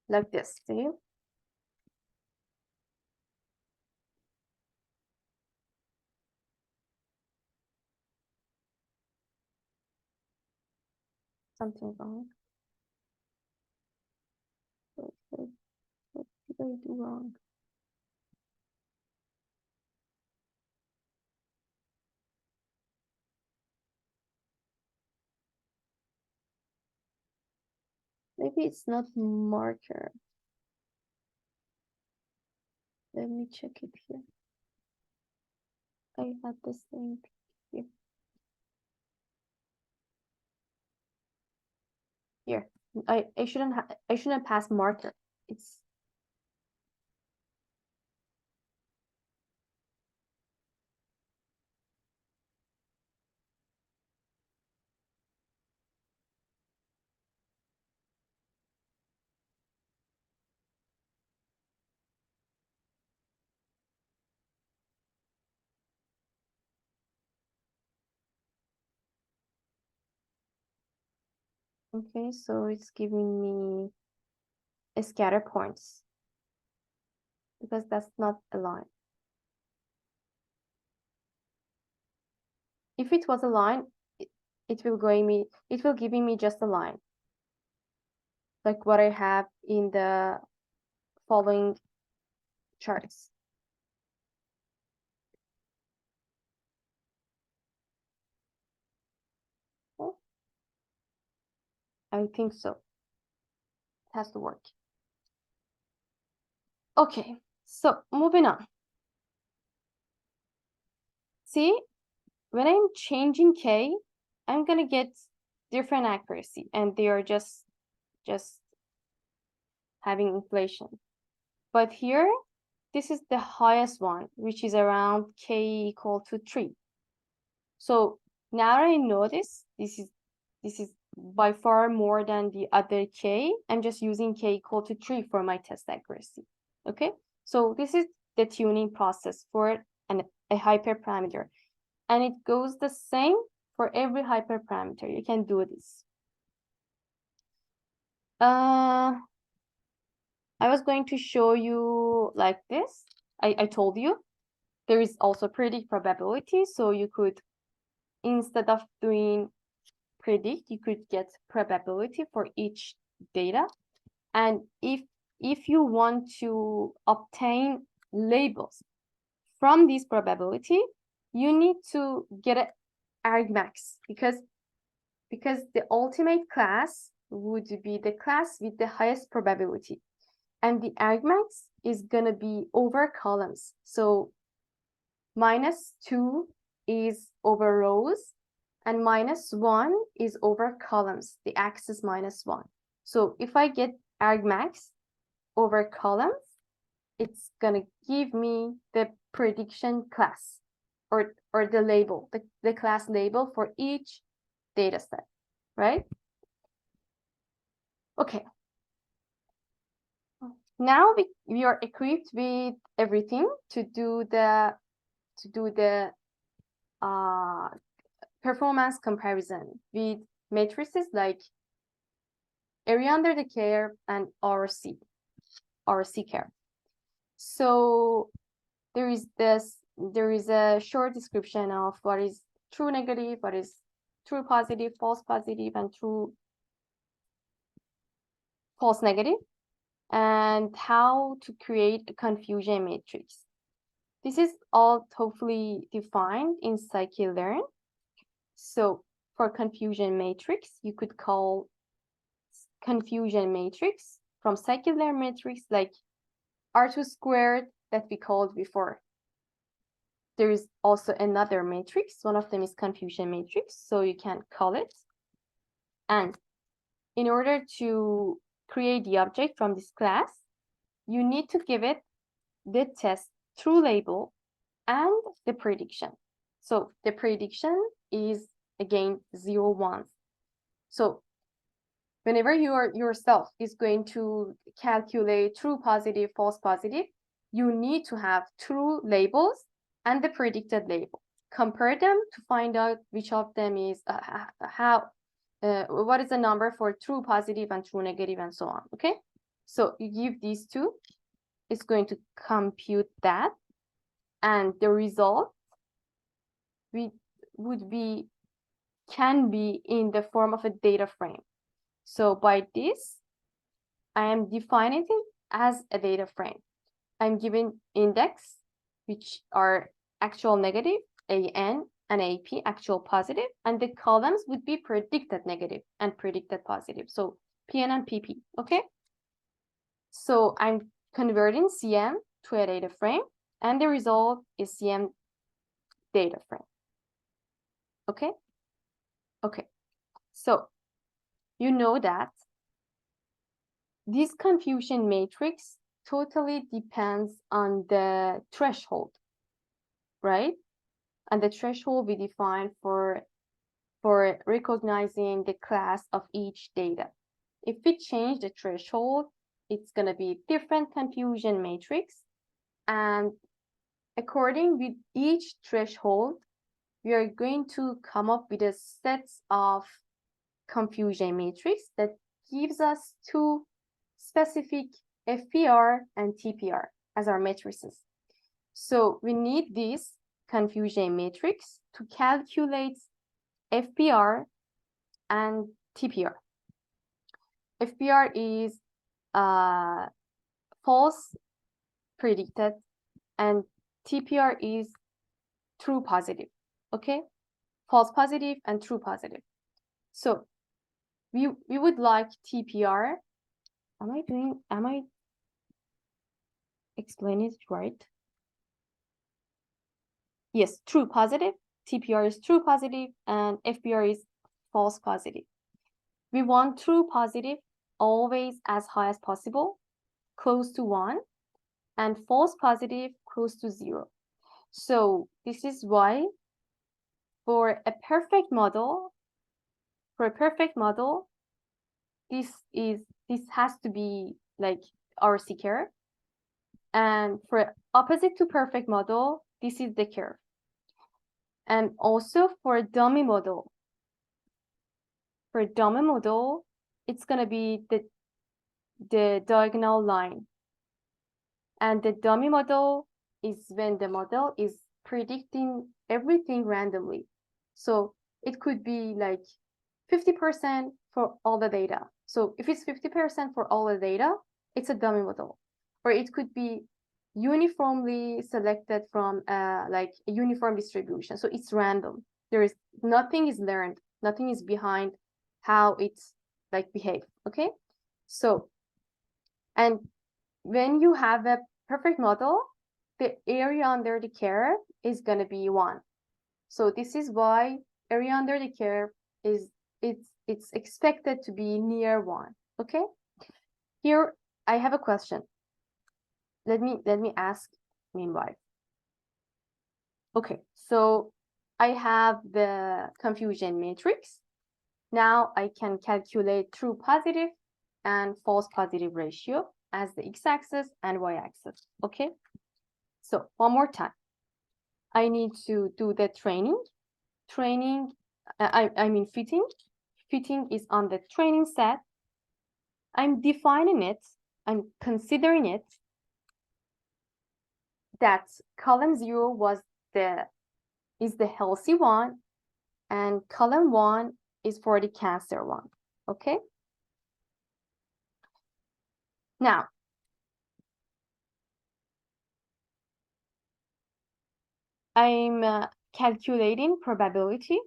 like this, see? Something wrong. What did I do wrong? Maybe it's not marker. Let me check it here. I had the same here. Here. I shouldn't pass marker. It's okay, so it's giving me a scatter points because that's not a line. If it was a line, it will giving me just a line. Like what I have in the following charts. Oh, I think so. It has to work. Okay, so moving on. See, when I'm changing K, I'm gonna get different accuracy, and they are just having inflation. But here, this is the highest one, which is around K equal to 3. So now I know this is by far more than the other K. I'm just using K equal to 3 for my test accuracy. Okay, so this is the tuning process for a hyperparameter. And it goes the same for every hyperparameter. You can do this. I was going to show you like this. I told you there is also predict probability. So you could, instead of doing predict, you could get probability for each data. And if you want to obtain labels from this probability, you need to get an argmax because the ultimate class would be the class with the highest probability. And the argmax is gonna be over columns. So -2 is over rows and -1 is over columns, the axis -1. So if I get argmax over columns, it's gonna give me the prediction class or the label, the class label for each data set, right? Okay. Now we are equipped with everything to do the performance comparison with matrices like area under the curve and RC curve. So there is a short description of what is true negative, what is true positive, false positive, and true false negative, and how to create a confusion matrix. This is all hopefully defined in scikit-learn. So for confusion matrix, you could call confusion matrix from scikit-learn matrix like R2 squared that we called before. There is also another matrix. One of them is confusion matrix, so you can call it. And in order to create the object from this class, you need to give it the test true label and the prediction. So the prediction is again 0, 1. So whenever yourself is going to calculate true positive, false positive, you need to have true labels and the predicted label. Compare them to find out which of them is what is the number for true positive and true negative and so on. Okay, so you give these two, it's going to compute that, and the result can be in the form of a data frame. So by this, I am defining it as a data frame. I'm giving index, which are actual negative, AN, and AP, actual positive, and the columns would be predicted negative and predicted positive. So PN and PP, okay? So I'm converting CM to a data frame, and the result is CM data frame. Okay? Okay. So you know that this confusion matrix totally depends on the threshold, right? And the threshold we define for recognizing the class of each data. If we change the threshold, it's going to be different confusion matrix. And according with each threshold, we are going to come up with a set of confusion matrix that gives us two specific FPR and TPR as our matrices. So we need this confusion matrix to calculate FPR and TPR. FPR is false predicted, and TPR is true positive. Okay, false positive and true positive. So we would like TPR. Am I explaining it right? Yes, true positive. TPR is true positive and FPR is false positive. We want true positive always as high as possible, close to 1, and false positive close to 0. So this is why for a perfect model, this has to be like RC curve. And for opposite to perfect model, this is the curve. And also for a dummy model, it's going to be the diagonal line. And the dummy model is when the model is predicting everything randomly. So it could be like 50% for all the data. So if it's 50% for all the data, it's a dummy model. Or it could be uniformly selected from like a uniform distribution. So it's random. Nothing is learned. Nothing is behind how it's like behave. Okay. So, and when you have a perfect model, the area under the curve is going to be 1. So this is why area under the curve is it's expected to be near 1. Okay. Here I have a question. Let me ask meanwhile. Okay, so I have the confusion matrix. Now I can calculate true positive and false positive ratio as the x-axis and y-axis. Okay, so one more time. I need to do the training. I mean fitting. Fitting is on the training set. I'm defining it. I'm considering it that column 0 is the healthy one, and column 1 is for the cancer one. Okay. Now, I'm calculating probability.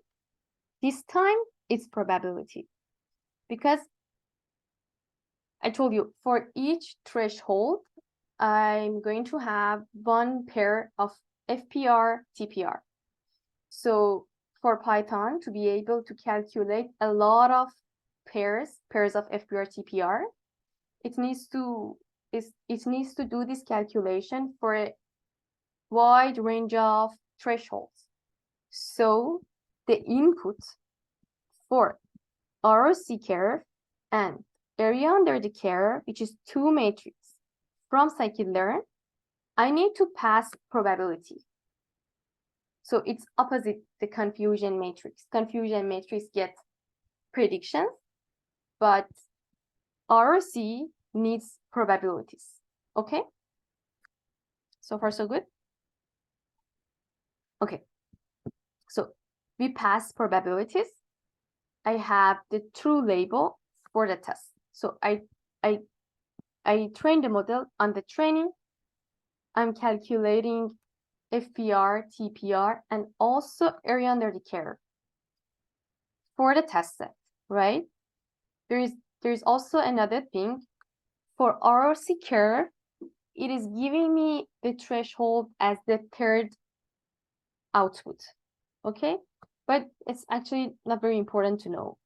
This time it's probability, because I told you for each threshold, I'm going to have one pair of FPR, TPR. So for Python to be able to calculate a lot of pairs of FPR, TPR, it needs to do this calculation for a wide range of thresholds. So the input for ROC curve and area under the curve, which is two matrices from scikit-learn, I need to pass probability. So it's opposite the confusion matrix. Confusion matrix gets predictions, but ROC needs probabilities. Okay? So far, so good? Okay. So we pass probabilities. I have the true label for the test. So I train the model on the training. I'm calculating FPR, TPR, and also area under the curve for the test set, right? There's also another thing. For ROC curve, it is giving me the threshold as the third output, okay? But it's actually not very important to know.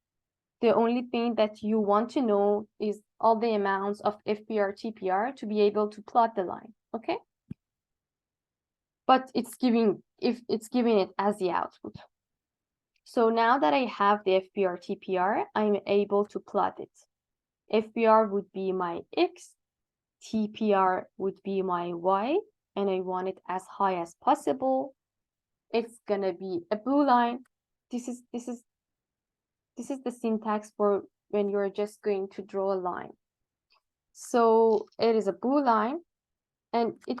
The only thing that you want to know is all the amounts of FPR, TPR to be able to plot the line, okay? But it's giving it as the output. So now that I have the FPR, TPR, I'm able to plot it. FPR would be my X, TPR would be my Y, and I want it as high as possible. It's gonna be a blue line. This is the syntax for when you're just going to draw a line. So it is a blue line, and it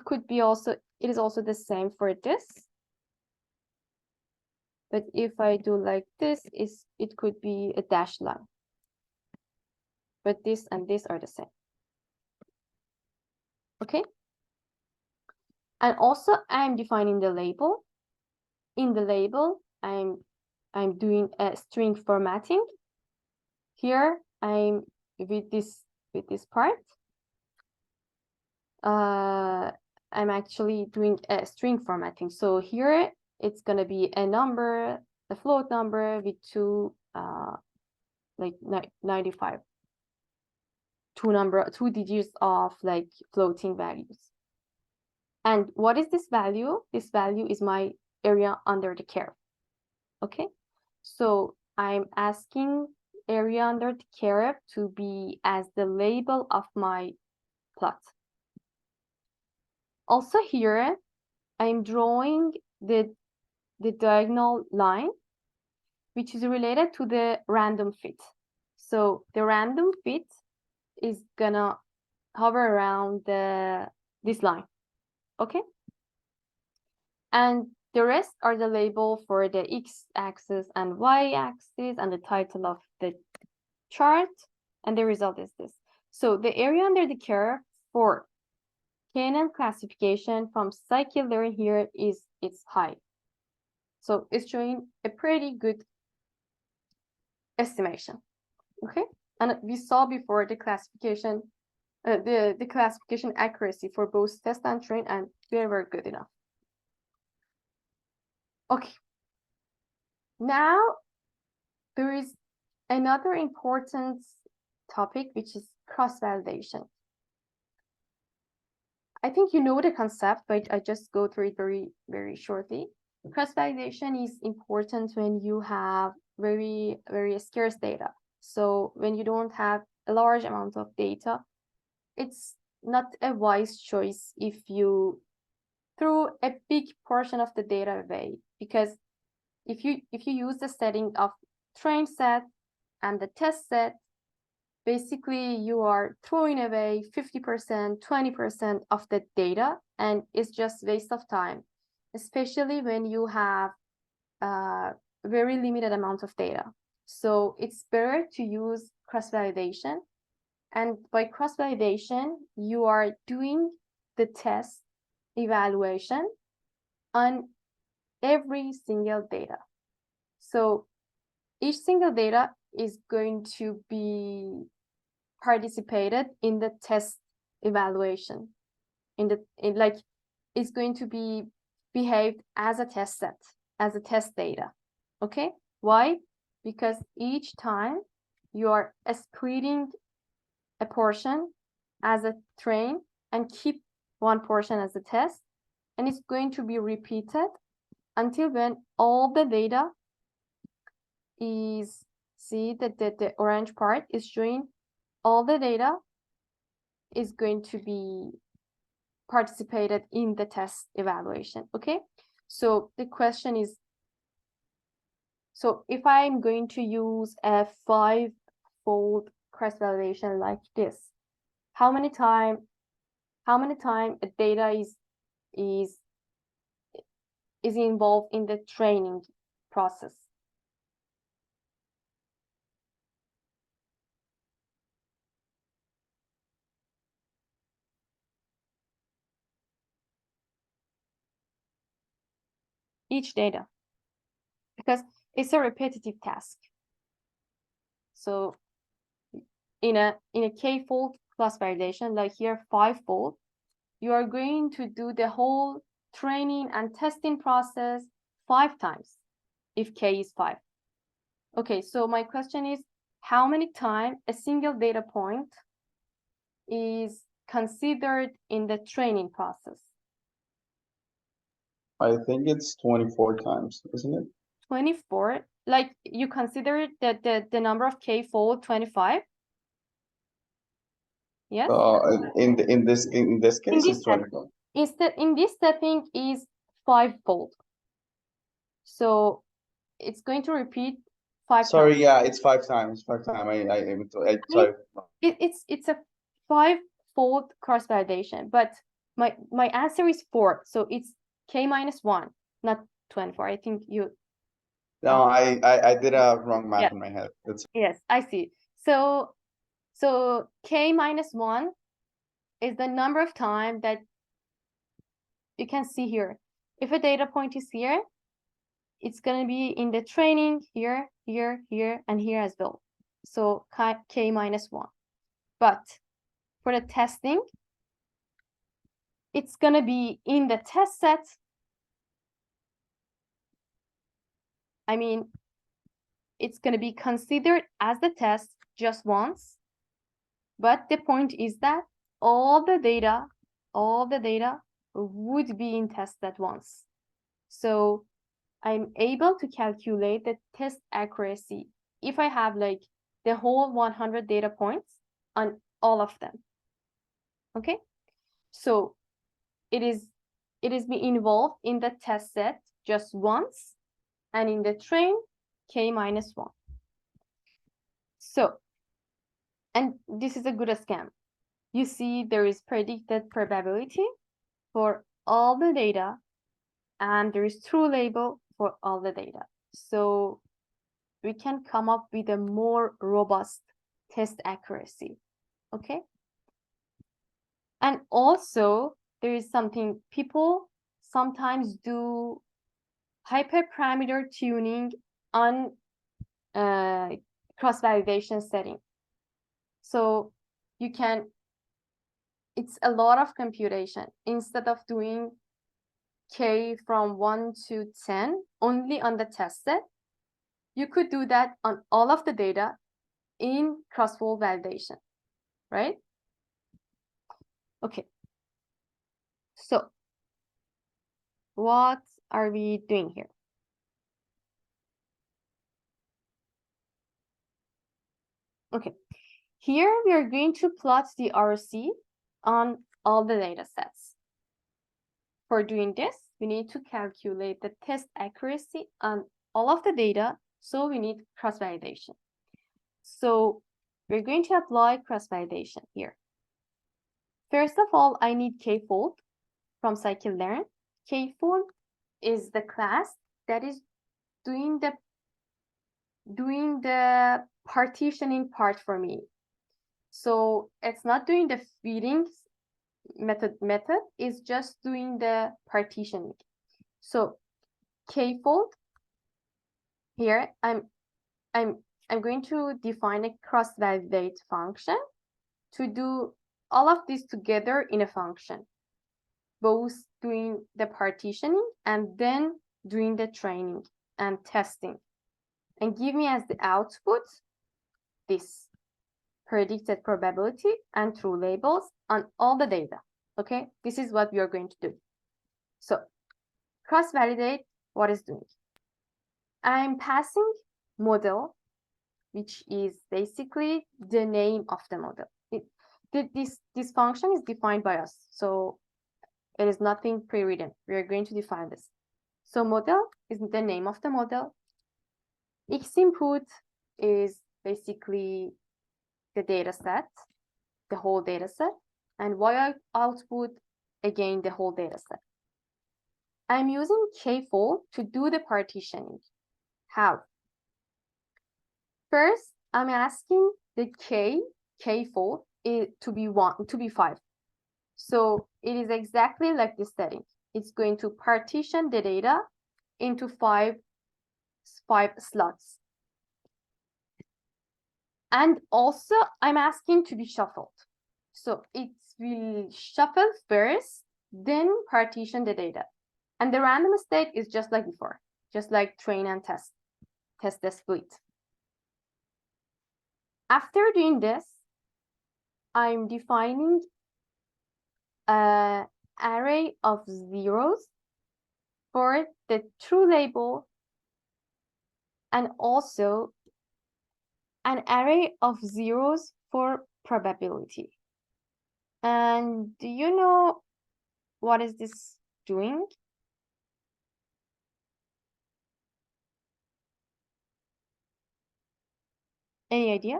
is also the same for this. But if I do like this, it could be a dashed line. But this and this are the same. Okay. And also I'm defining the label. In the label, I'm doing a string formatting. Here I'm with this part. I'm actually doing a string formatting. So here it's gonna be a number, a float number with two like 95. Two digits of like floating values. And what is this value? This value is my area under the curve. Okay, so I'm asking area under the curve to be as the label of my plot. Also here, I'm drawing the diagonal line, which is related to the random fit. So the random fit is gonna hover around this line, okay? And the rest are the label for the x-axis and y-axis and the title of the chart, and the result is this. So the area under the curve for KNN classification from scikit-learn here is its high. So it's showing a pretty good estimation, okay? And we saw before the classification, the classification accuracy for both test and train, and very, very good enough. Okay. Now there is another important topic, which is cross-validation. I think you know the concept, but I just go through it very, very shortly. Cross-validation is important when you have very, very scarce data. So when you don't have a large amount of data, it's not a wise choice if you throw a big portion of the data away, because if you use the setting of train set and the test set, basically you are throwing away 50%, 20% of the data, and it's just waste of time, especially when you have very limited amount of data. So it's better to use cross-validation. And by cross-validation, you are doing the test evaluation on every single data. So each single data is going to be participated in the test evaluation. It's going to be behaved as a test set, as a test data. Okay, why? Because each time you are splitting a portion as a train and keep one portion as a test, and it's going to be repeated until when all the data is, see that the orange part is showing all the data is going to be participated in the test evaluation. Okay, so the question is, so if I'm going to use a 5-fold cross-validation like this, how many time a data is involved in the training process? Each data, because it's a repetitive task. So in a k-fold cross-validation, like here 5-fold, you are going to do the whole training and testing process 5 times if k is 5. Okay, so my question is, how many times a single data point is considered in the training process? I think it's 24 times, isn't it? 24, like you consider that the number of k-fold 25? Yes. In this case, it's 24. Instead, in this setting is 5-fold. So it's going to repeat 5 Sorry, times. yeah, it's 5 times. 5 times. I sorry. It's a 5-fold cross validation, but my answer is 4. So it's k minus 1, not 24. I think you. No, I did a wrong math Yeah. in my head. That's Yes, I see. So k minus 1 is the number of time that you can see here. If a data point is here, it's going to be in the training here, here, here, and here as well. So k minus 1. But for the testing, it's going to be in the test set. I mean, it's going to be considered as the test just once. But the point is that all the data would be in test at once. So I'm able to calculate the test accuracy if I have like the whole 100 data points on all of them. Okay, so it is be involved in the test set just once, and in the train k minus 1. So, and this is a good scam. You see there is predicted probability for all the data, and there is true label for all the data. So we can come up with a more robust test accuracy. Okay. And also there is something people sometimes do, hyperparameter tuning on cross-validation setting. So you can, it's a lot of computation. Instead of doing k from 1 to 10 only on the test set, you could do that on all of the data in cross-fold validation, right? Okay. So what are we doing here? Okay, here we are going to plot the RC on all the data sets. for doing this, we need to calculate the test accuracy on all of the data. So we need cross-validation. So we're going to apply cross-validation here. First of all, I need K-fold from scikit-learn. K-fold is the class that is doing the partitioning part for me. So it's not doing the feeding method, is just doing the partitioning. So K-fold here, I'm going to define a cross-validate function to do all of this together in a function, both doing the partitioning and then doing the training and testing, and give me as the output this predicted probability and true labels on all the data. Okay, this is what we are going to do. So cross-validate, what is doing? I'm passing model, which is basically the name of the model. This function is defined by us, so it is nothing pre-written. We are going to define this. So model is the name of the model. X input is basically the data set, the whole data set, and Y output, again, the whole data set. I'm using K-fold to do the partitioning. How? First, I'm asking the K-fold to be 5. So it is exactly like this setting. It's going to partition the data into five slots. And also, I'm asking to be shuffled. So it will shuffle first, then partition the data. And the random state is just like before, just like train and test the split. After doing this, I'm defining an array of zeros for the true label and also an array of zeros for probability. And do you know what is this doing? Any idea?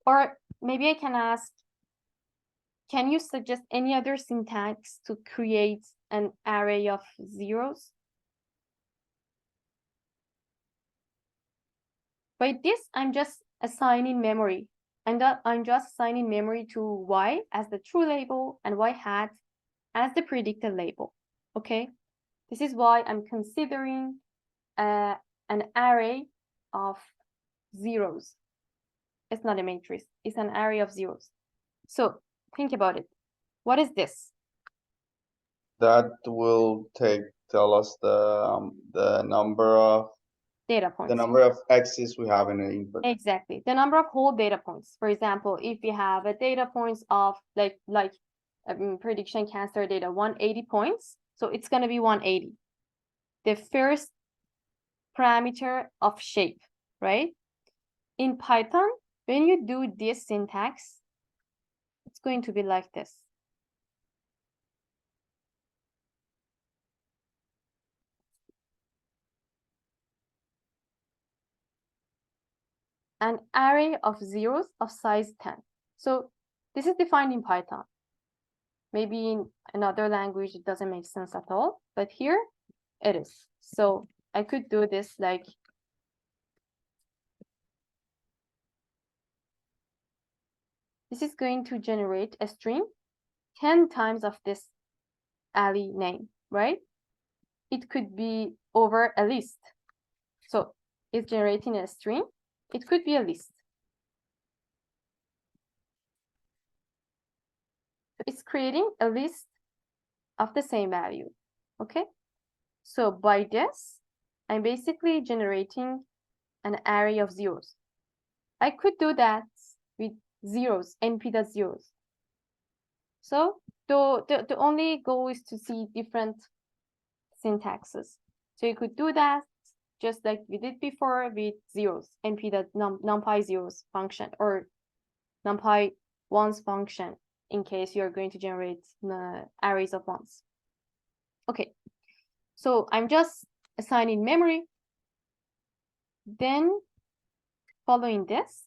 Or maybe I can ask, can you suggest any other syntax to create an array of zeros? By this, I'm just assigning memory. I'm just assigning memory to Y as the true label and Y hat as the predicted label. Okay, this is why I'm considering an array of zeros. It's not a matrix, it's an array of zeros. So think about it. What is this? That will tell us the number of Data points. the number of X's we have in the input. Exactly, the number of whole data points. For example, if we have a data points of like prediction cancer data 180 points, so it's going to be 180. The first parameter of shape, right? In Python, when you do this syntax, it's going to be like this. An array of zeros of size 10. So this is defined in Python. Maybe in another language, it doesn't make sense at all, but here it is. So I could do this like this is going to generate a string 10 times of this Ali name, right? It could be over a list. So it's generating a string. It could be a list. It's creating a list of the same value, okay? So by this, I'm basically generating an array of zeros. I could do that with zeros, np.zeros. So the only goal is to see different syntaxes. So you could do that just like we did before with zeros, np.numpy zeros function, or NumPy ones function in case you're going to generate arrays of ones. Okay, so I'm just assigning memory. Then following this,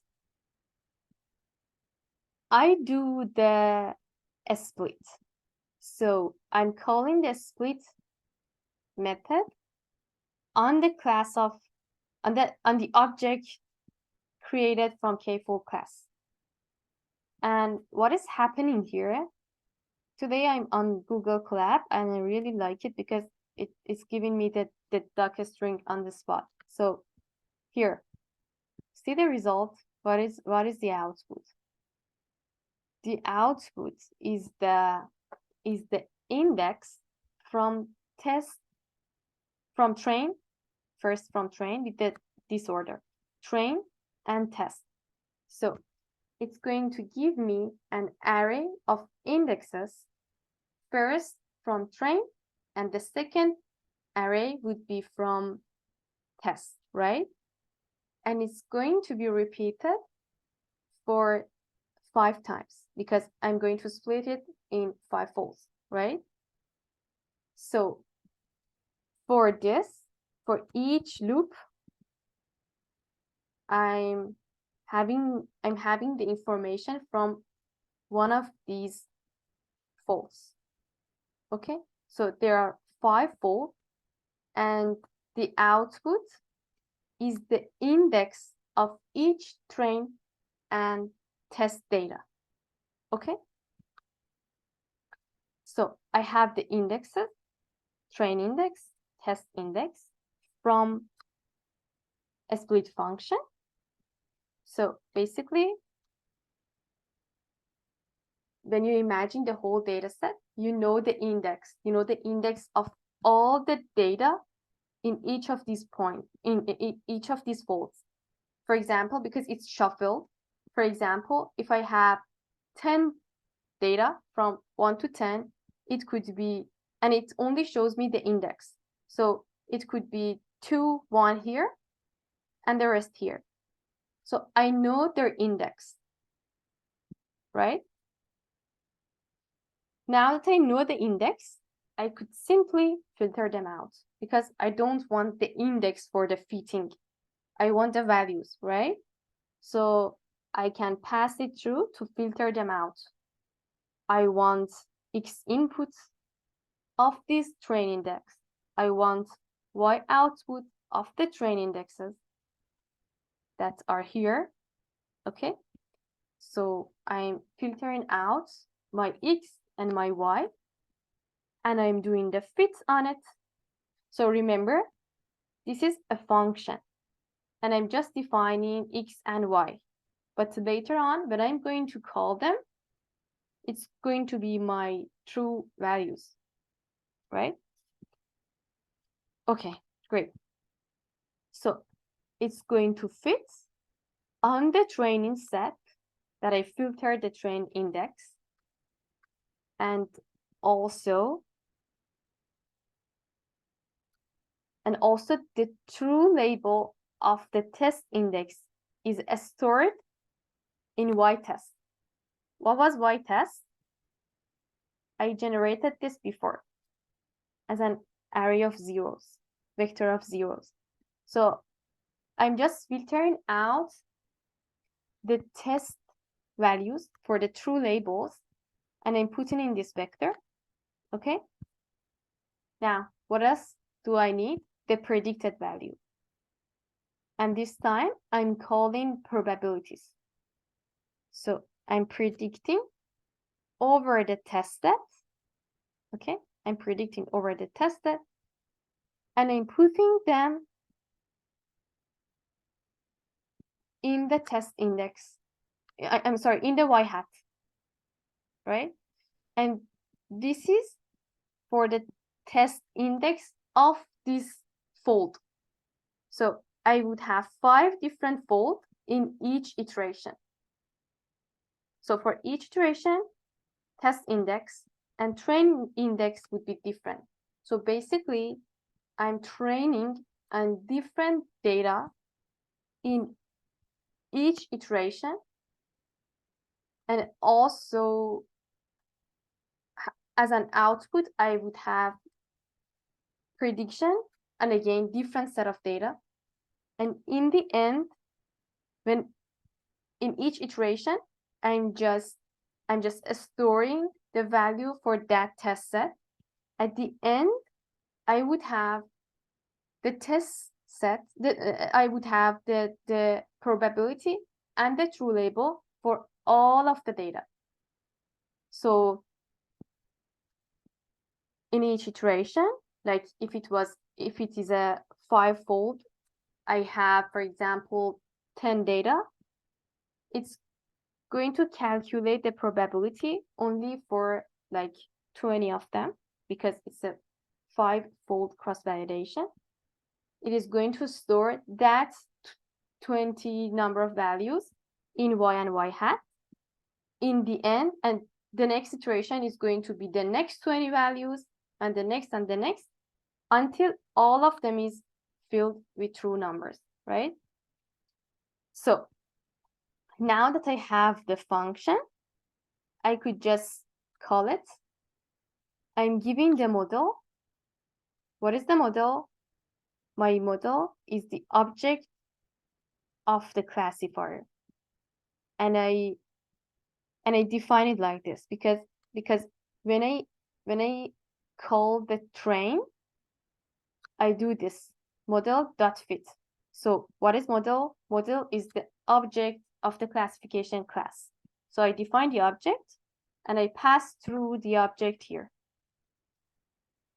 I do the split. So I'm calling the split method on the class of on the object created from K4 class. And what is happening here? Today I'm on Google Colab and I really like it because it's giving me the doc string on the spot. So here, see the result. What is the output? The output is the index from train, first from train with the disorder, train and test. So it's going to give me an array of indexes, first from train, and the second array would be from test, right? And it's going to be repeated for 5 times because I'm going to split it in 5 folds, right? So for this, for each loop, I'm having the information from one of these folds. Okay, so there are 5 folds, and the output is the index of each train and test data. Okay, so I have the indexes, train index, test index from a split function. So basically, when you imagine the whole data set, you know the index of all the data in each of these points, in each of these folds. For example, because it's shuffled, for example, if I have 10 data from 1 to 10, it could be, and it only shows me the index. So it could be 2, 1 here, and the rest here. So I know their index, right? Now that I know the index, I could simply filter them out because I don't want the index for the fitting. I want the values, right? So I can pass it through to filter them out. I want X inputs of this train index. I want Y output of the train indexes that are here. Okay. So I'm filtering out my X and my Y, and I'm doing the fits on it. So remember, this is a function, and I'm just defining X and Y. But later on, when I'm going to call them, it's going to be my true values, right? Okay, great. So it's going to fit on the training set that I filtered the train index, and also the true label of the test index is stored in Y-test. What was Y-test? I generated this before as an array of zeros, vector of zeros. So I'm just filtering out the test values for the true labels, and I'm putting in this vector. Okay. Now, what else do I need? The predicted value. And this time I'm calling probabilities. So I'm predicting over the test set. Okay. I'm predicting over the test set, and I'm putting them in the test index. I'm sorry, in the Y-hat, right? And this is for the test index of this fold. So I would have 5 different folds in each iteration. So for each iteration, test index and train index would be different. So basically, I'm training on different data in each iteration And also as an output, I would have prediction, and again, different set of data. And in the end, when in each iteration, I'm just storing the value for that test set. At the end, I would have the test set, I would have the probability and the true label for all of the data. So in each iteration, like if it is a 5-fold, I have, for example, 10 data, it's going to calculate the probability only for like 20 of them, because it's a 5-fold cross-validation. It is going to store that 20 number of values in y and y hat in the end, and the next iteration is going to be the next 20 values and the next until all of them is filled with true numbers, right? So now that I have the function, I could just call it. I'm giving the model. What is the model? My model is the object of the classifier. And I define it like this because when I call the train, I do this model.fit. So what is model? Model is the object of the classification class. So I define the object and I pass through the object here,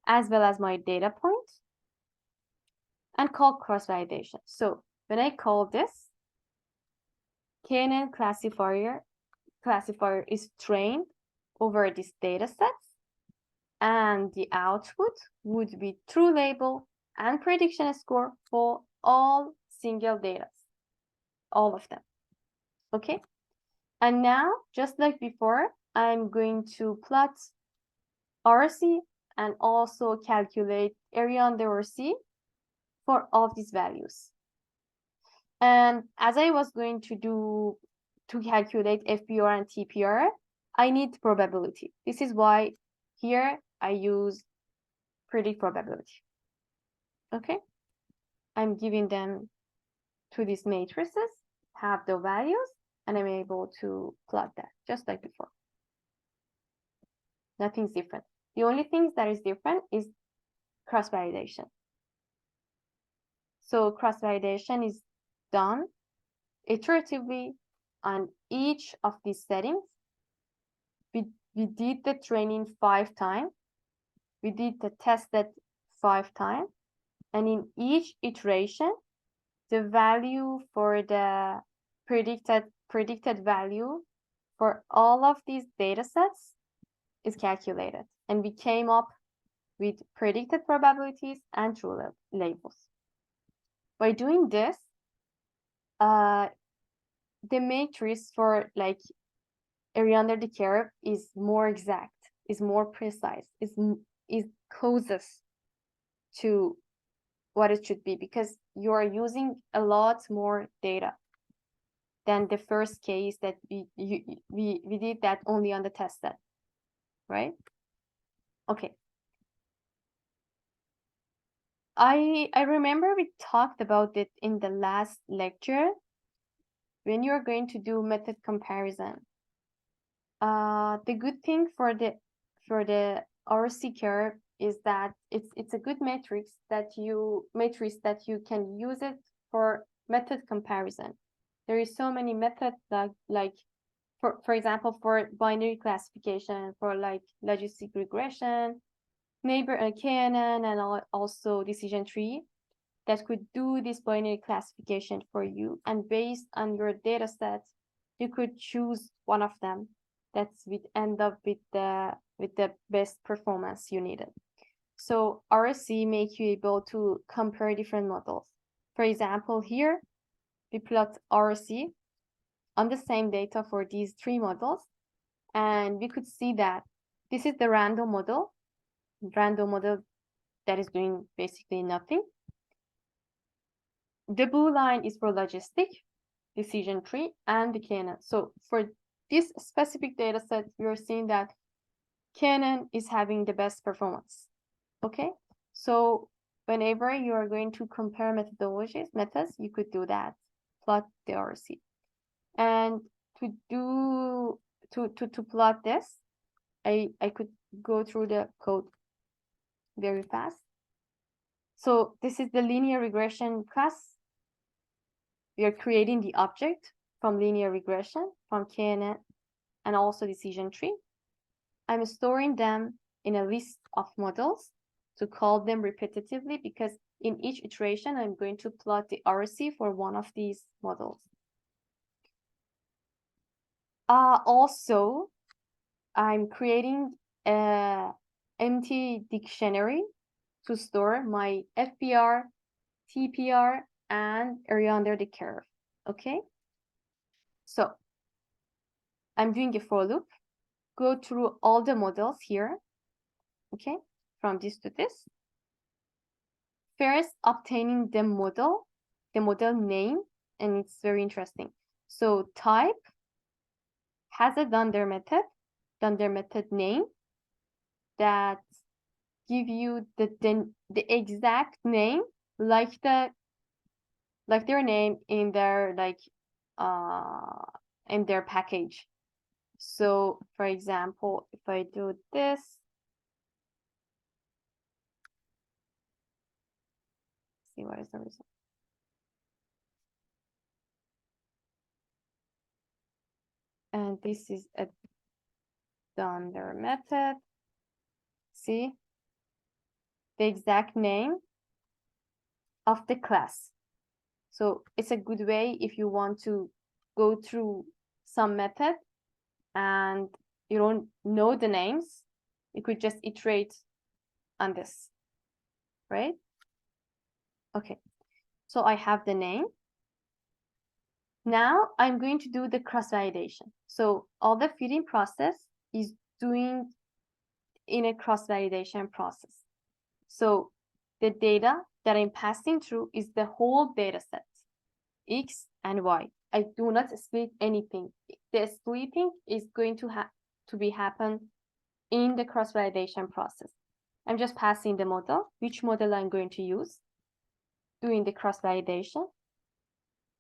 as well as my data point, and call cross-validation. So when I call this, KNN classifier is trained over this data set, and the output would be true label and prediction score for all single data, all of them. Okay, and now, just like before, I'm going to plot RC and also calculate area under RC for all of these values. And as I was going to calculate FPR and TPR, I need probability. This is why here I use predict probability. Okay, I'm giving them to these matrices, have the values, and I'm able to plot that just like before. Nothing's different. The only thing that is different is cross-validation. So cross-validation is done iteratively on each of these settings. We did the training 5 times. We did the tested 5 times. And in each iteration, the value for the predicted value for all of these data sets is calculated. And we came up with predicted probabilities and true labels. By doing this, the matrix for like area under the curve is more exact, is more precise, is closest to what it should be, because you are using a lot more data than the first case that we did that only on the test set, right? Okay. I remember we talked about it in the last lecture when you're going to do method comparison. The good thing for the RC curve is that it's a good matrix that you can use it for method comparison. There is so many methods like for example, for binary classification, for like logistic regression, neighbor KNN, and also decision tree that could do this binary classification for you. And based on your data set, you could choose one of them that's end up with the best performance you needed. So RSC make you able to compare different models. For example, here we plot RSC on the same data for these 3 models, and we could see that this is the random model that is doing basically nothing. The blue line is for logistic, decision tree, and the KNN. So for this specific data set, you're seeing that KNN is having the best performance. Okay, so whenever you are going to compare methods, you could do that, plot the RC. And to plot this, I could go through the code very fast. So this is the linear regression class. We are creating the object from linear regression, from KNN, and also decision tree. I'm storing them in a list of models to call them repetitively, because in each iteration, I'm going to plot the RC for one of these models. Also, I'm creating a empty dictionary to store my FPR, TPR, and area under the curve. Okay, so I'm doing a for loop, go through all the models here. Okay, from this to this. First, obtaining the model name, and it's very interesting. So type has a dunder method name that give you the exact name, like their name in their in their package. So for example, if I do this, see what is the result. And this is a dunder method. See the exact name of the class. So it's a good way if you want to go through some method and you don't know the names, you could just iterate on this, right? Okay, so I have the name. Now I'm going to do the cross-validation. So all the fitting process is doing in a cross-validation process. So the data that I'm passing through is the whole data set, X and Y. I do not split anything. The splitting is going to happen in the cross-validation process. I'm just passing the model, which model I'm going to use, doing the cross-validation.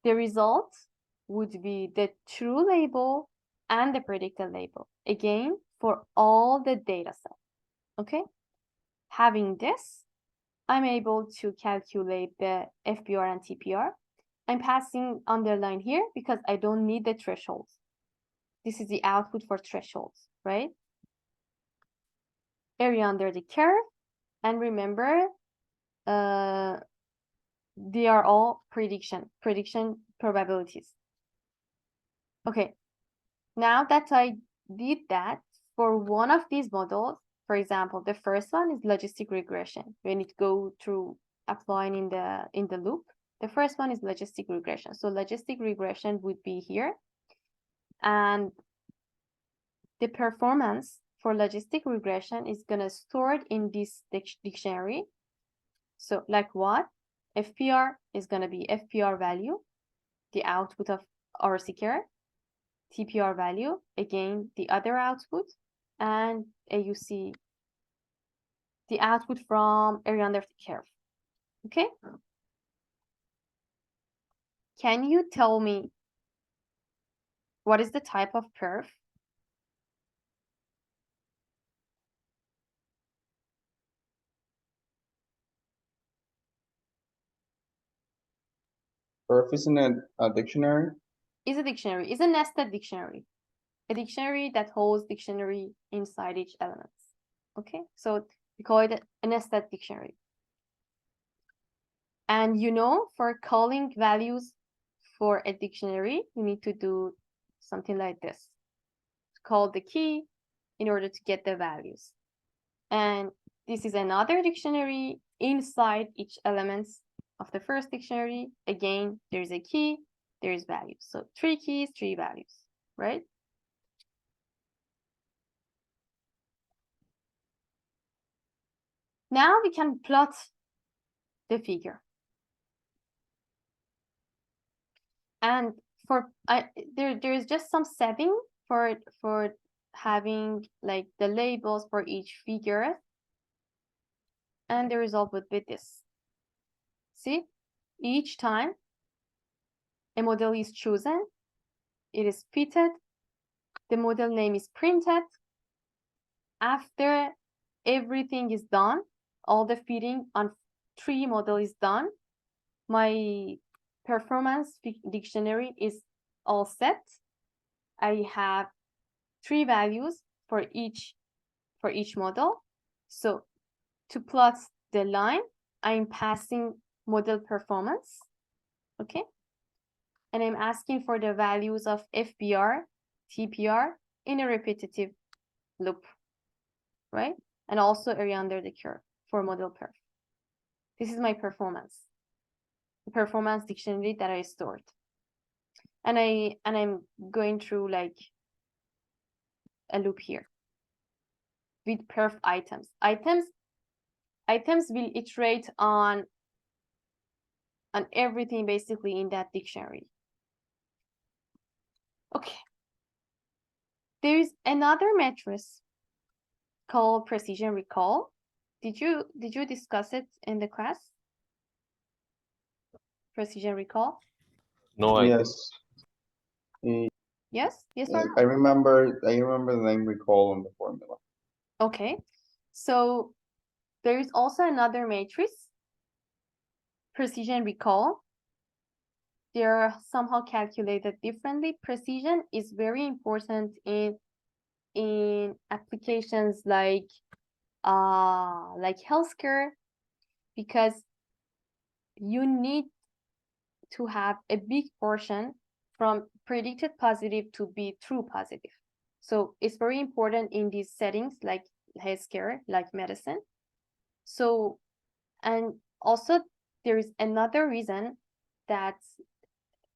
The result would be the true label and the predicted label, again, for all the data set. Okay? Having this, I'm able to calculate the FPR and TPR. I'm passing underline here because I don't need the thresholds. This is the output for thresholds, right? Area under the curve. And remember, they are all prediction probabilities. Okay, now that I did that for one of these models, for example, the first one is logistic regression. When it go through applying in the loop, the first one is logistic regression. So logistic regression would be here, and the performance for logistic regression is gonna store it in this dictionary. So like what? FPR is gonna be FPR value, the output of RC curve, TPR value, again, the other output, and AUC, the output from area under the curve. Okay? Can you tell me what is the type of curve? Perf isn't a dictionary? Is a dictionary, is a nested dictionary. A dictionary that holds dictionary inside each element. Okay, so we call it a nested dictionary. And you know, for calling values for a dictionary, you need to do something like this. Call the key in order to get the values. And this is another dictionary inside each element of the first dictionary. Again, there's a key, there's values. So 3 keys, 3 values, right? Now we can plot the figure. And for there is just some setting for having like the labels for each figure, and the result would be this. See, each time a model is chosen, it is fitted, the model name is printed. After everything is done, all the fitting on 3 model is done, my performance dictionary is all set. I have 3 values for each model. So to plot the line, I'm passing model performance, okay? And I'm asking for the values of FBR, TPR in a repetitive loop, right? And also area under the curve for model perf. This is my performance, the performance dictionary that I stored. And I'm going through like a loop here with perf items. Items will iterate on everything basically in that dictionary. Okay. There is another matrix called precision recall. Did you discuss it in the class? Precision recall? No, Yes. Yes? Yes or no? I remember the name recall on the formula. Okay. So there is also another matrix, precision recall. They are somehow calculated differently. Precision is very important in applications like healthcare, because you need to have a big portion from predicted positive to be true positive. So it's very important in these settings like healthcare, like medicine. So, and also there is another reason that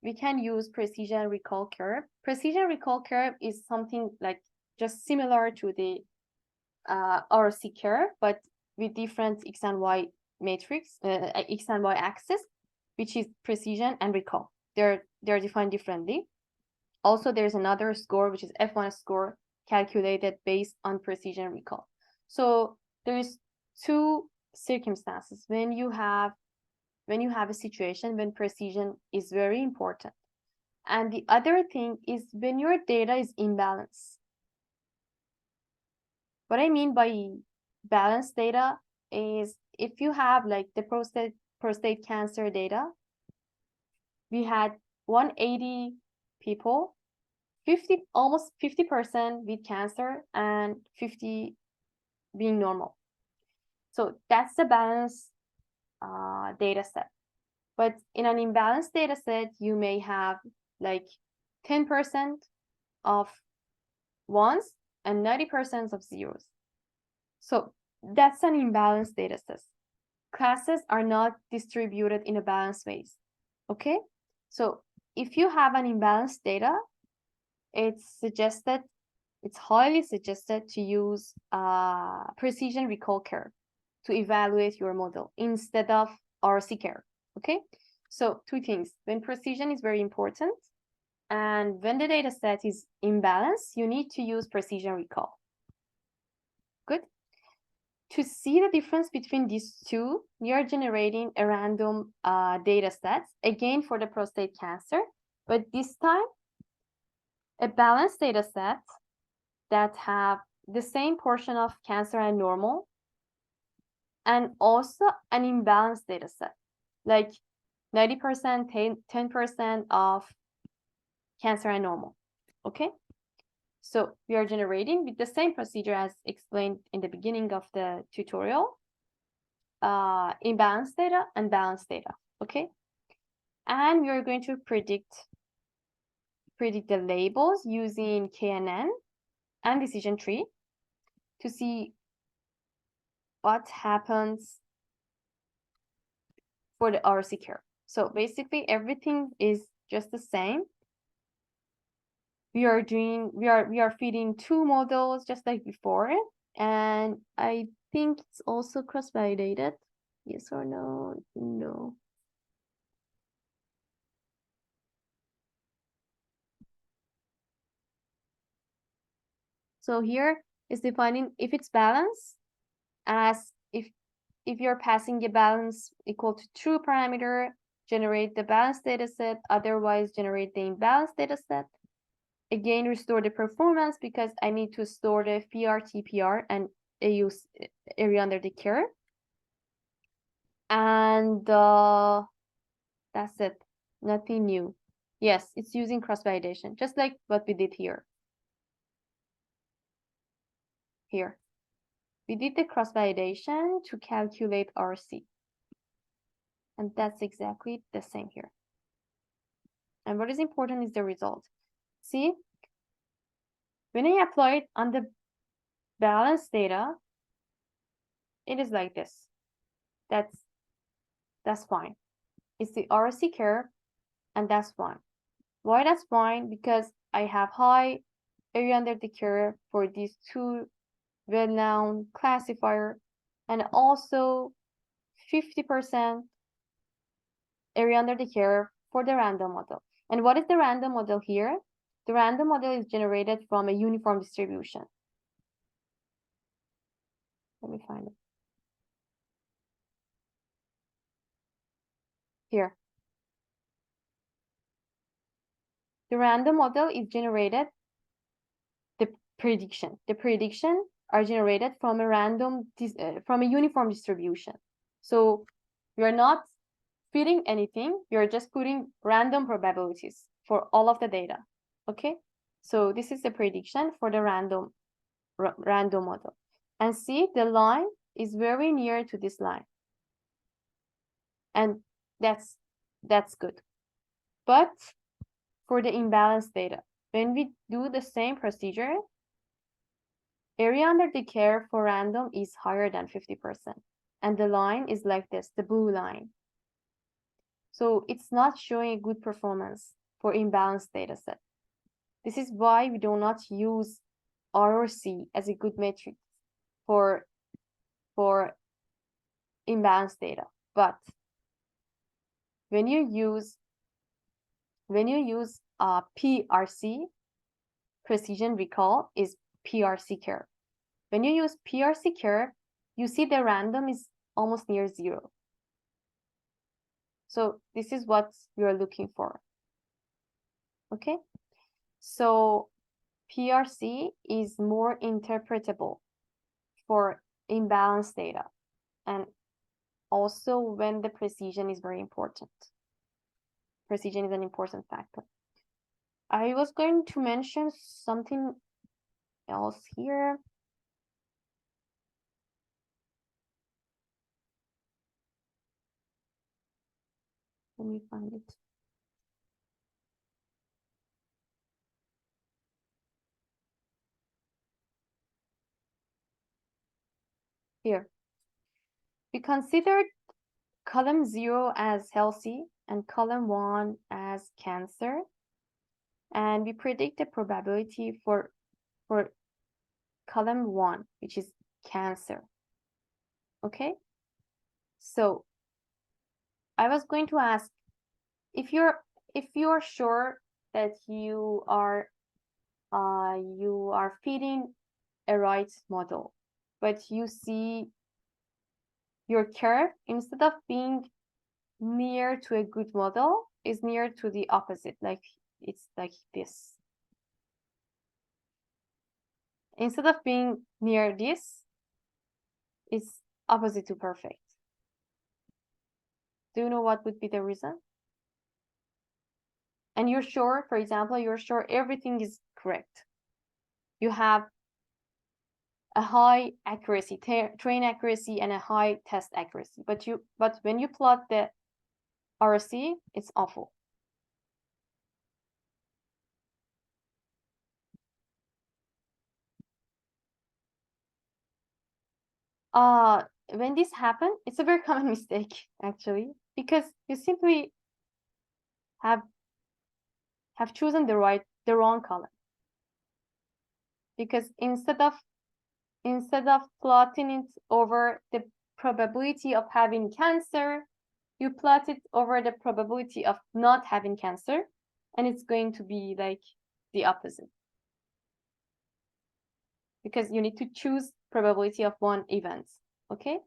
we can use precision recall curve. Precision recall curve is something like just similar to the RC curve, but with different X and Y matrix, X and Y axis, which is precision and recall. They're defined differently. Also, there's another score, which is F1 score, calculated based on precision recall. So there's 2 circumstances when you have a situation when precision is very important. And the other thing is when your data is imbalanced. What I mean by balanced data is if you have like the prostate cancer data, we had 180 people, almost 50% with cancer and 50 being normal. So that's the balanced data set. But in an imbalanced data set, you may have like 10% of ones and 90% of zeros. So that's an imbalanced data set. Classes are not distributed in a balanced ways. Okay? So if you have an imbalanced data, it's highly suggested to use precision recall curve to evaluate your model instead of RC curve. Okay? So 2 things. When precision is very important, and when the data set is imbalanced, you need to use precision recall. Good. To see the difference between these 2, we are generating a random data set, again for the prostate cancer, but this time a balanced data set that have the same portion of cancer and normal, and also an imbalanced data set, like 90%, 10% of cancer and normal. Okay? So we are generating with the same procedure as explained in the beginning of the tutorial, imbalanced data and balanced data. Okay? And we are going to predict the labels using KNN and decision tree to see what happens for the RC curve. So basically everything is just the same. We are feeding 2 models just like before, and I think it's also cross-validated. Yes or no? No. So here is defining if it's balanced as if you're passing a balance equal to true parameter, generate the balanced data set, otherwise generate the imbalanced data set. Again, restore the performance because I need to store the PR, TPR, and use area under the curve. And that's it, nothing new. Yes, it's using cross-validation, just like what we did here. Here, we did the cross-validation to calculate RC. And that's exactly the same here. And what is important is the result. See, when I apply it on the balanced data, it is like this. That's fine. It's the RC curve, and that's fine. Why that's fine? Because I have high area under the curve for these two well-known classifier, and also 50% area under the curve for the random model. And what is the random model here? The random model is generated from a uniform distribution. Let me find it. Here. The random model is generated, the prediction are generated from a from a uniform distribution. So you're not fitting anything, you're just putting random probabilities for all of the data. Okay, so this is the prediction for the random model. And see, the line is very near to this line. And that's good. But for the imbalanced data, when we do the same procedure, area under the curve for random is higher than 50%. And the line is like this, the blue line. So it's not showing a good performance for imbalanced data set. This is why we do not use ROC as a good metric for imbalanced data. But when you use PRC, precision recall is PRC curve. When you use PRC curve, you see the random is almost near 0. So this is what you're looking for. Okay, so PRC is more interpretable for imbalanced data, and also when the precision is very important. Precision is an important factor. I was going to mention something else here. Let me find it. Here. We considered column 0 as healthy and column 1 as cancer. And we predict the probability for column 1, which is cancer. Okay? So I was going to ask, if you're sure that you are feeding a right model, but you see your curve, instead of being near to a good model, is near to the opposite, like it's like this. Instead of being near this, it's opposite to perfect. Do you know what would be the reason? And you're sure, for example, you're sure everything is correct. You have a high accuracy, train accuracy, and a high test accuracy. But when you plot the RC, it's awful. When this happens, it's a very common mistake, actually, because you simply have chosen the wrong column. Because instead of plotting it over the probability of having cancer, you plot it over the probability of not having cancer, and it's going to be like the opposite. because you need to choose probability of one event, okay?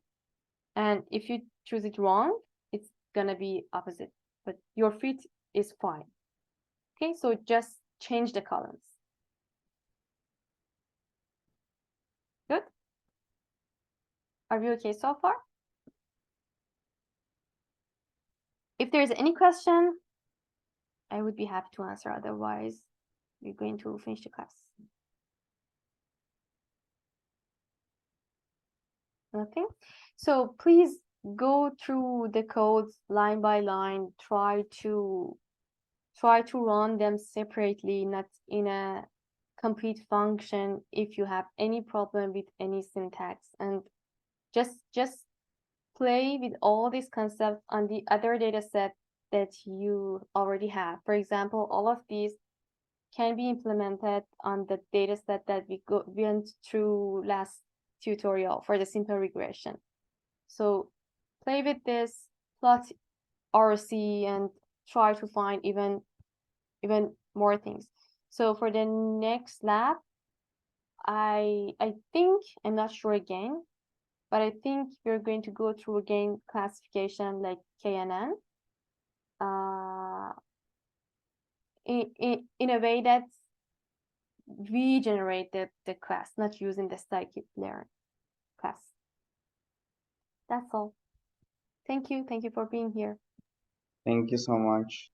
And if you choose it wrong, it's gonna be opposite, but your fit is fine. Okay, so just change the columns. Good? Are we okay so far? If there's any question, I would be happy to answer. Otherwise, we're going to finish the class. Okay, so please go through the codes line by line. Try to run them separately, not in a complete function. If you have any problem with any syntax, and just play with all these concepts on the other data set that you already have. For example, all of these can be implemented on the data set that we went through last tutorial for the simple regression. So play with this, plot RC, and try to find even more things. So for the next lab, I think, I'm not sure again, but I think we're going to go through again classification like KNN. In a way that we generated the class, not using the scikit-learn class. That's all. Thank you for being here. Thank you so much.